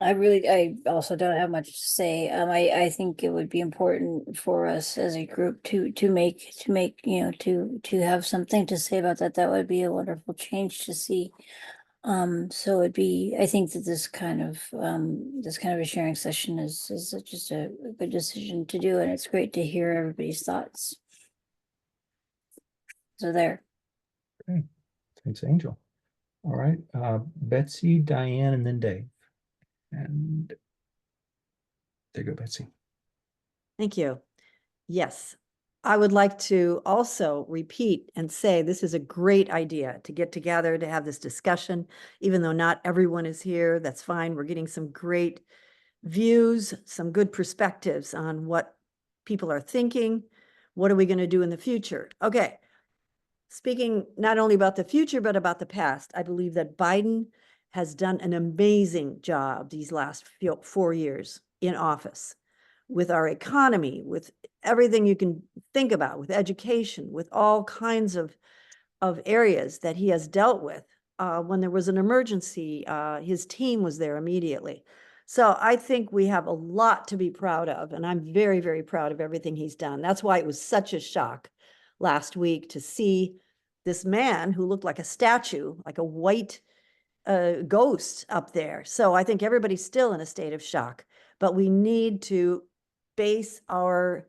I also don't have much to say. I think it would be important for us as a group to make, to have something to say about that. That would be a wonderful change to see. So I think that this kind of a sharing session is just a good decision to do, and it's great to hear everybody's thoughts. So there. Okay, thanks, Angel. All right, Betsy, Diane, and then Dave. And there you go, Betsy. Thank you. Yes, I would like to also repeat and say this is a great idea to get together to have this discussion, even though not everyone is here. That's fine. We're getting some great views, some good perspectives on what people are thinking. What are we going to do in the future? Okay. Speaking not only about the future, but about the past, I believe that Biden has done an amazing job these last 4 years in office with our economy, with everything you can think about, with education, with all kinds of areas that he has dealt with. When there was an emergency, his team was there immediately. So I think we have a lot to be proud of, and I'm very, very proud of everything he's done. That's why it was such a shock last week to see this man who looked like a statue, like a white ghost up there. So I think everybody's still in a state of shock, but we need to base our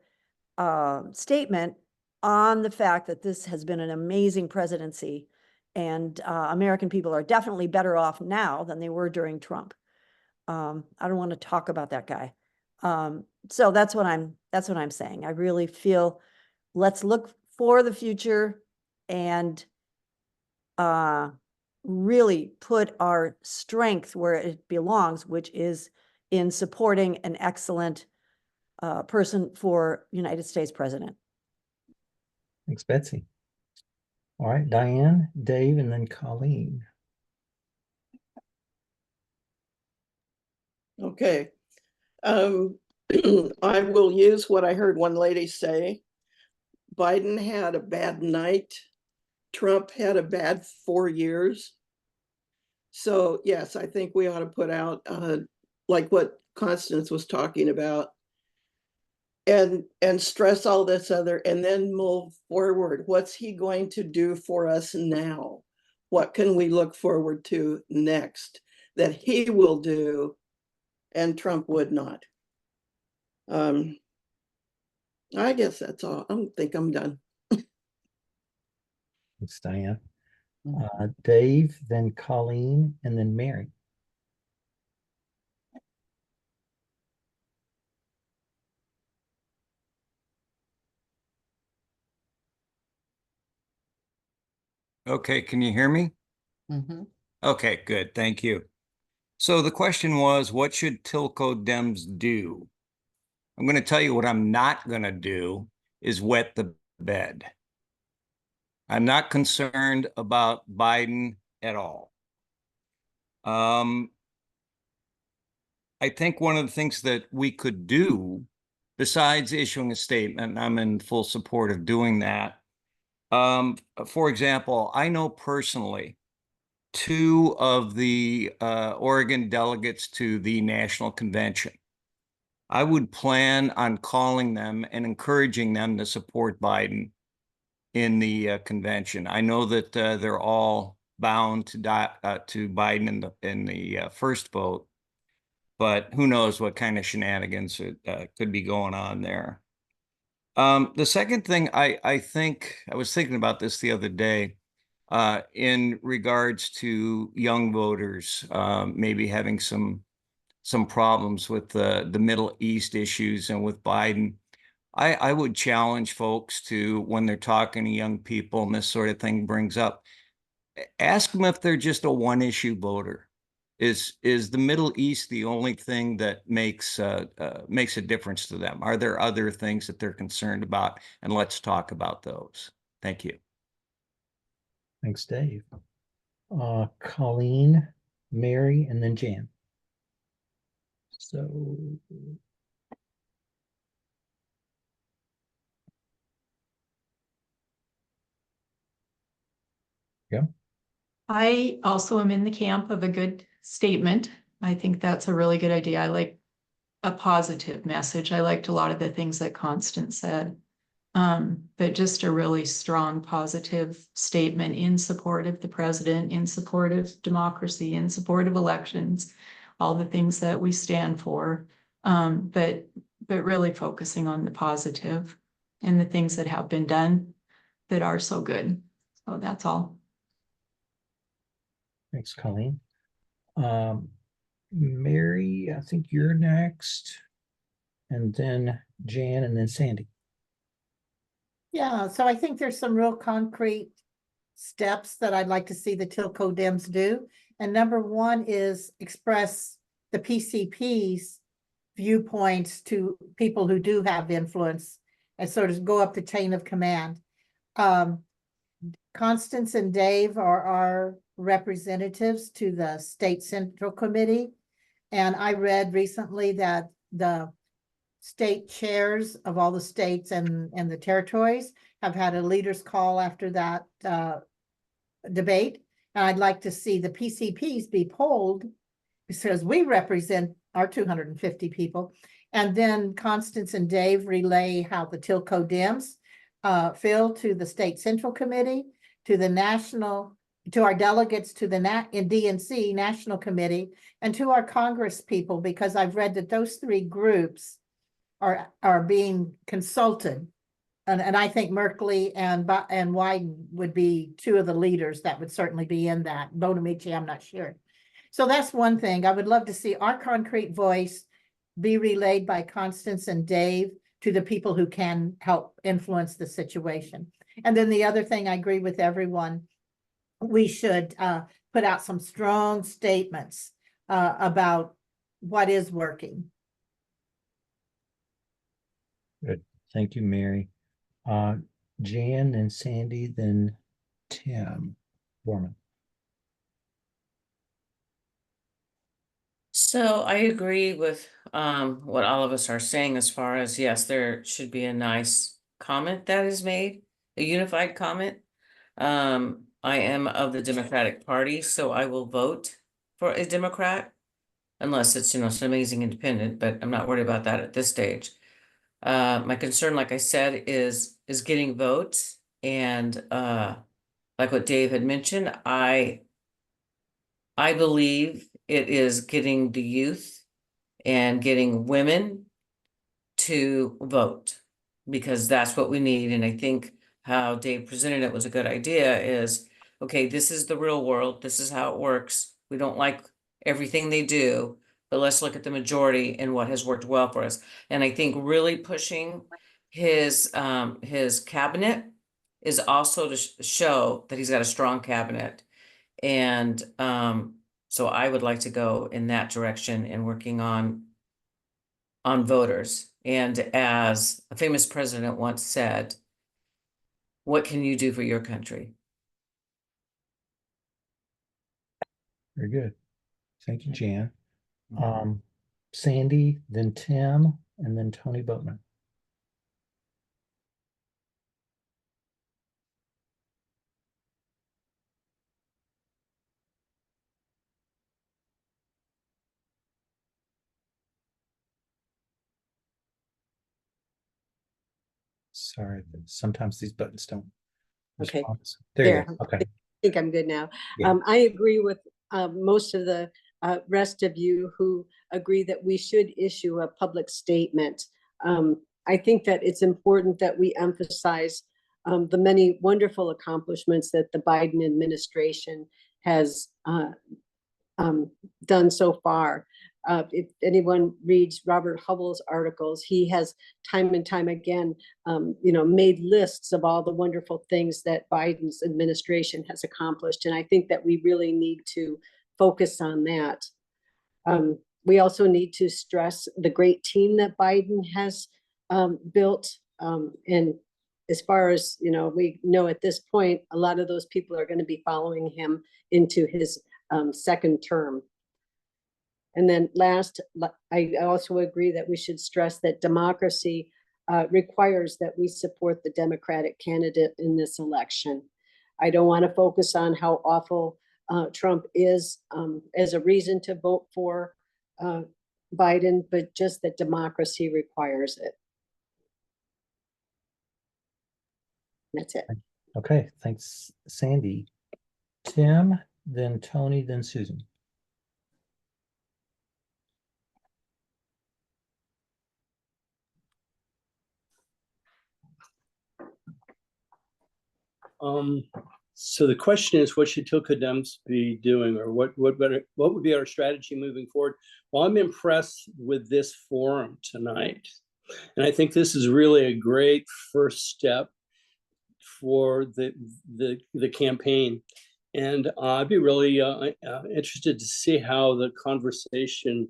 statement on the fact that this has been an amazing presidency, and American people are definitely better off now than they were during Trump. I don't want to talk about that guy. So that's what I'm saying. I really feel let's look for the future and really put our strength where it belongs, which is in supporting an excellent person for United States president. Thanks, Betsy. All right, Diane, Dave, and then Colleen. Okay. I will use what I heard one lady say. Biden had a bad night. Trump had a bad 4 years. So yes, I think we ought to put out like what Constance was talking about, and stress all this other, and then move forward. What's he going to do for us now? What can we look forward to next that he will do and Trump would not? I guess that's all. I don't think I'm done. Thanks, Diane. Dave, then Colleen, and then Mary. Okay, can you hear me? Mm-hmm. Okay, good. Thank you. So the question was, what should TillcoDems do? I'm going to tell you what I'm not going to do is wet the bed. I'm not concerned about Biden at all. I think one of the things that we could do, besides issuing a statement, and I'm in full support of doing that. For example, I know personally two of the Oregon delegates to the national convention. I would plan on calling them and encouraging them to support Biden in the convention. I know that they're all bound to Biden in the first vote, but who knows what kind of shenanigans could be going on there. The second thing I think, I was thinking about this the other day, in regards to young voters, maybe having some problems with the Middle East issues and with Biden. I would challenge folks to, when they're talking to young people and this sort of thing brings up, ask them if they're just a one-issue voter. Is the Middle East the only thing that makes a difference to them? Are there other things that they're concerned about? And let's talk about those. Thank you. Thanks, Dave. Colleen, Mary, and then Jan. So yeah. I also am in the camp of a good statement. I think that's a really good idea. I like a positive message. I liked a lot of the things that Constance said. But just a really strong positive statement in support of the president, in support of democracy, in support of elections, all the things that we stand for. But really focusing on the positive and the things that have been done that are so good. So that's all. Thanks, Colleen. Mary, I think you're next, and then Jan, and then Sandy. Yeah, so I think there's some real concrete steps that I'd like to see the TillcoDems do. And number one is express the PCP's viewpoints to people who do have influence and sort of go up the chain of command. Constance and Dave are our representatives to the State Central Committee. And I read recently that the state chairs of all the states and the territories have had a leaders call after that debate. And I'd like to see the PCPs be polled because we represent our 250 people. And then Constance and Dave relay how the TillcoDems feel to the State Central Committee, to the national, to our delegates to the DNC National Committee, and to our Congress people, because I've read that those three groups are being consulted. And I think Merkley and Wyden would be two of the leaders that would certainly be in that. Bonamici, I'm not sure. So that's one thing. I would love to see our concrete voice be relayed by Constance and Dave to the people who can help influence the situation. And then the other thing, I agree with everyone, we should put out some strong statements about what is working. Good. Thank you, Mary. Jan and Sandy, then Tim Borman. So I agree with what all of us are saying as far as, yes, there should be a nice comment that is made, a unified comment. I am of the Democratic Party, so I will vote for a Democrat unless it's, some amazing independent, but I'm not worried about that at this stage. My concern, like I said, is getting votes, and like what Dave had mentioned, I believe it is getting the youth and getting women to vote. because that's what we need. And I think how Dave presented it was a good idea is, okay, this is the real world. This is how it works. We don't like everything they do, but let's look at the majority and what has worked well for us. And I think really pushing his cabinet is also to show that he's got a strong cabinet. And so I would like to go in that direction and working on voters. And as a famous president once said, what can you do for your country? Very good. Thank you, Jan. Sandy, then Tim, and then Tony Boatman. Sorry, sometimes these buttons don't Okay. respond. There you There. go. Okay. I think I'm good now. Yeah. I agree with most of the rest of you who agree that we should issue a public statement. I think that it's important that we emphasize the many wonderful accomplishments that the Biden administration has done so far. If anyone reads Robert Hubble's articles, he has time and time again, made lists of all the wonderful things that Biden's administration has accomplished. And I think that we really need to focus on that. We also need to stress the great team that Biden has built. And as far as, we know at this point, a lot of those people are going to be following him into his second term. And then last, I also agree that we should stress that democracy requires that we support the Democratic candidate in this election. I don't want to focus on how awful Trump is as a reason to vote for Biden, but just that democracy requires it. That's it. Okay, thanks, Sandy. Tim, then Tony, then Susan. So the question is, what should TillcoDems be doing, or what would be our strategy moving forward? Well, I'm impressed with this forum tonight, and I think this is really a great first step for the campaign. And I'd be really interested to see how the conversation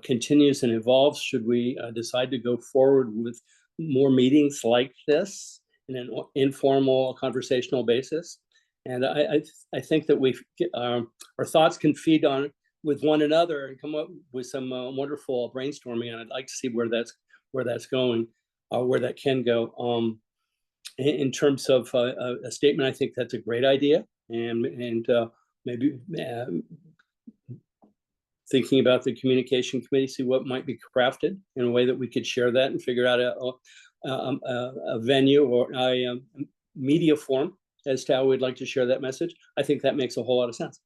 continues and evolves. Should we decide to go forward with more meetings like this in an informal conversational basis? And I think that our thoughts can feed on with one another and come up with some wonderful brainstorming. And I'd like to see where that's going, where that can go. In terms of a statement, I think that's a great idea, and maybe thinking about the communication committee, see what might be crafted in a way that we could share that and figure out a venue or a media form as to how we'd like to share that message. I think that makes a whole lot of sense.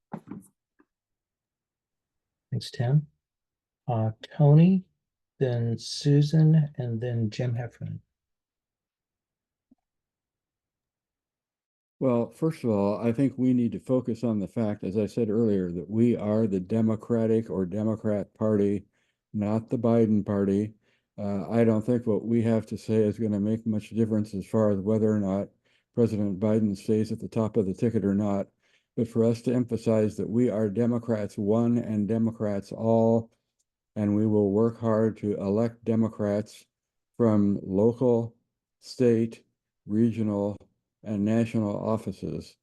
Thanks, Tim. Tony, then Susan, and then Jim Heffernan. Well, first of all, I think we need to focus on the fact, as I said earlier, that we are the Democratic or Democrat Party, not the Biden Party. I don't think what we have to say is going to make much difference as far as whether or not President Biden stays at the top of the ticket or not. But for us to emphasize that we are Democrats one and Democrats all, and we will work hard to elect Democrats from local, state, regional, and national offices.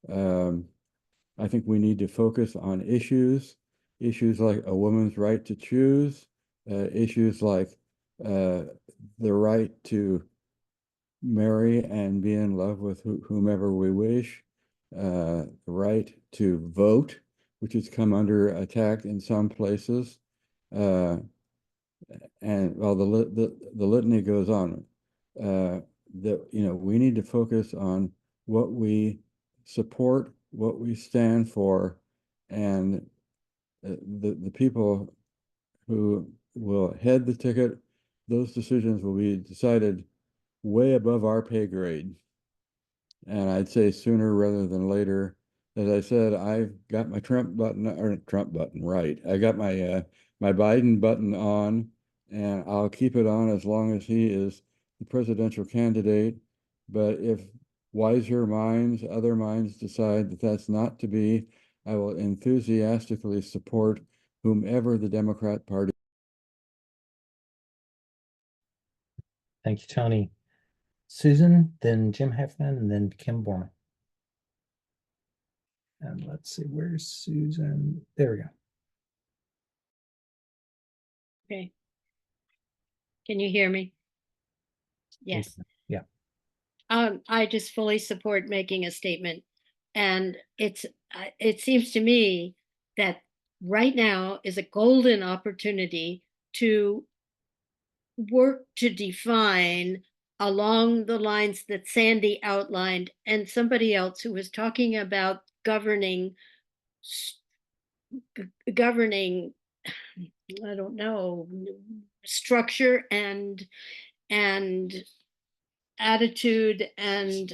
I think we need to focus on issues like a woman's right to choose, issues like the right to marry and be in love with whomever we wish, the right to vote, which has come under attack in some places. And well, the litany goes on. We need to focus on what we support, what we stand for, and the people who will head the ticket. Those decisions will be decided way above our pay grade. And I'd say sooner rather than later. As I said, I've got my Trump button, or Trump button, right. I got my my Biden button on, and I'll keep it on as long as he is the presidential candidate. But if wiser minds, other minds decide that that's not to be, I will enthusiastically support whomever the Democrat Party. Thank you, Tony. Susan, then Jim Heffernan, and then Kim Borman. And let's see, where's Susan? There we go. Okay. Can you hear me? Yes. Yeah. I just fully support making a statement. And it seems to me that right now is a golden opportunity to work to define along the lines that Sandy outlined and somebody else who was talking about governing, I don't know, structure and attitude and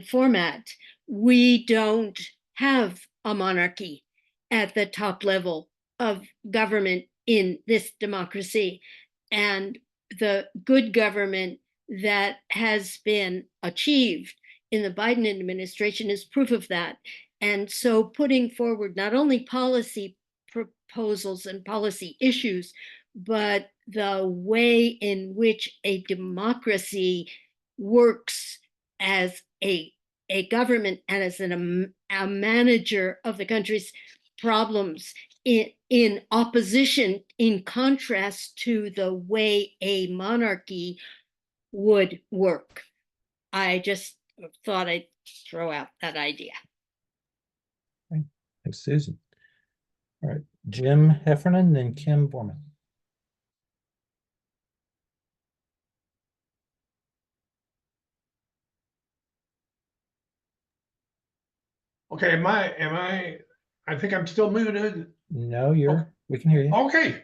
format. We don't have a monarchy at the top level of government in this democracy. And the good government that has been achieved in the Biden administration is proof of that. And so putting forward not only policy proposals and policy issues, but the way in which a democracy works as a government and as a manager of the country's problems in opposition, in contrast to the way a monarchy would work. I just thought I'd throw out that idea. Okay. Thanks, Susan. All right, Jim Heffernan, then Kim Borman. Okay, I think I'm still muted. No, we can hear you. Okay.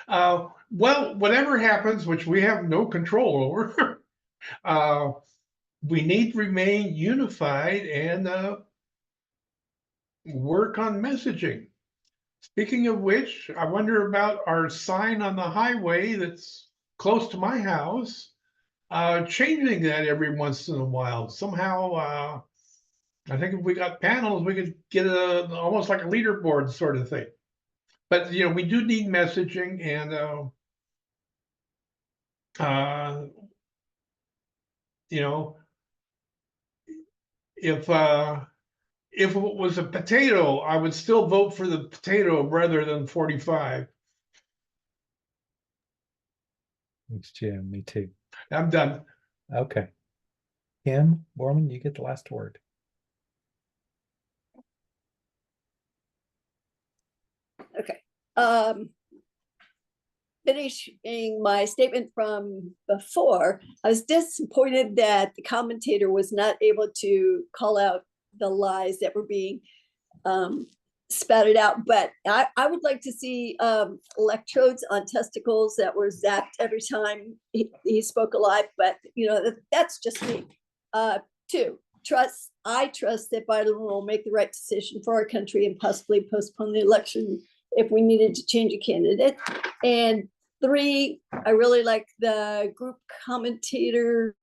Well, whatever happens, which we have no control over, we need to remain unified and work on messaging. Speaking of which, I wonder about our sign on the highway that's close to my house, changing that every once in a while. Somehow, I think if we got panels, we could get almost like a leaderboard sort of thing. But we do need messaging, and if it was a potato, I would still vote for the potato rather than 45. Thanks, Jim. Me too. I'm done. Okay. Kim Borman, you get the last word. Okay. Finishing my statement from before, I was disappointed that the commentator was not able to call out the lies that were being spouted out. But I would like to see electrodes on testicles that were zapped every time he spoke a lie. But that's just me. Two, I trust that Biden will make the right decision for our country and possibly postpone the election if we needed to change a candidate. And three, I really like the group commentator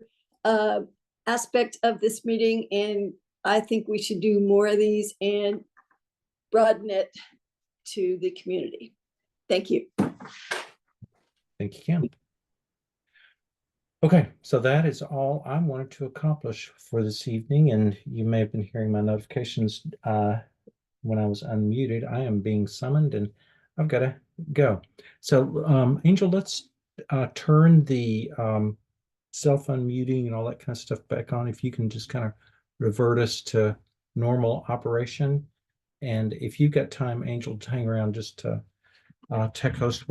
aspect of this meeting, and I think we should do more of these and broaden it to the community. Thank you. Thank you, Kim. Okay, so that is all I wanted to accomplish for this evening, and you may have been hearing my notifications when I was unmuted. I am being summoned, and I've got to go. So, Angel, let's turn the self-unmuting and all that kind of stuff back on. If you can just kind of revert us to normal operation. And if you've got time, Angel, to hang around just to tech host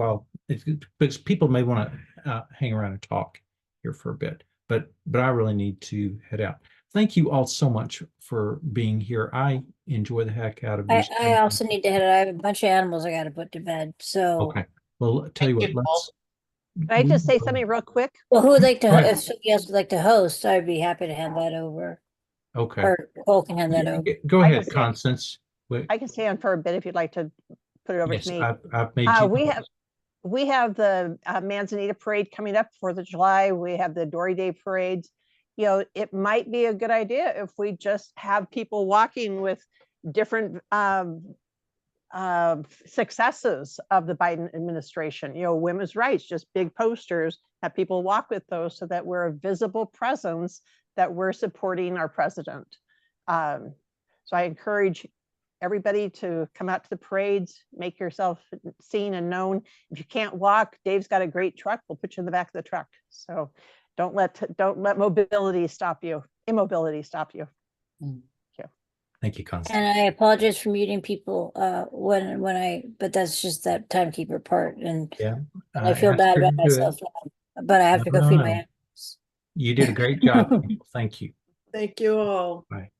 because people may want to hang around and talk here for a bit, but I really need to head out. Thank you all so much for being here. I enjoy the heck out of this. I also need to head out. I have a bunch of animals I got to put to bed. So Okay. Well, tell you what, Can I just say something real quick? Well, who would like to, Go ahead. if somebody else would like to host, I'd be happy to hand that over. Okay. Or Cole can hand that over. Go I ahead, can say- Constance. Wait, I can stay on for a bit if you'd like to put it over yes, to me. I've made you. We have the Manzanita Parade coming up, 4th of July. We have the Dory Day parades. You know, it might be a good idea if we just have people walking with different successes of the Biden administration. You know, women's rights, just big posters, have people walk with those so that we're a visible presence that we're supporting our president. So I encourage everybody to come out to the parades, make yourself seen and known. If you can't walk, Dave's got a great truck. We'll put you in the back of the truck. So don't let mobility stop you, immobility stop you. Thank you, Constance. And I apologize for muting people but that's just that timekeeper part. And Yeah, I feel asked bad her about to do it. myself now, but I have to go feed my animals. You did a great job. Thank you. Thank you all. Bye.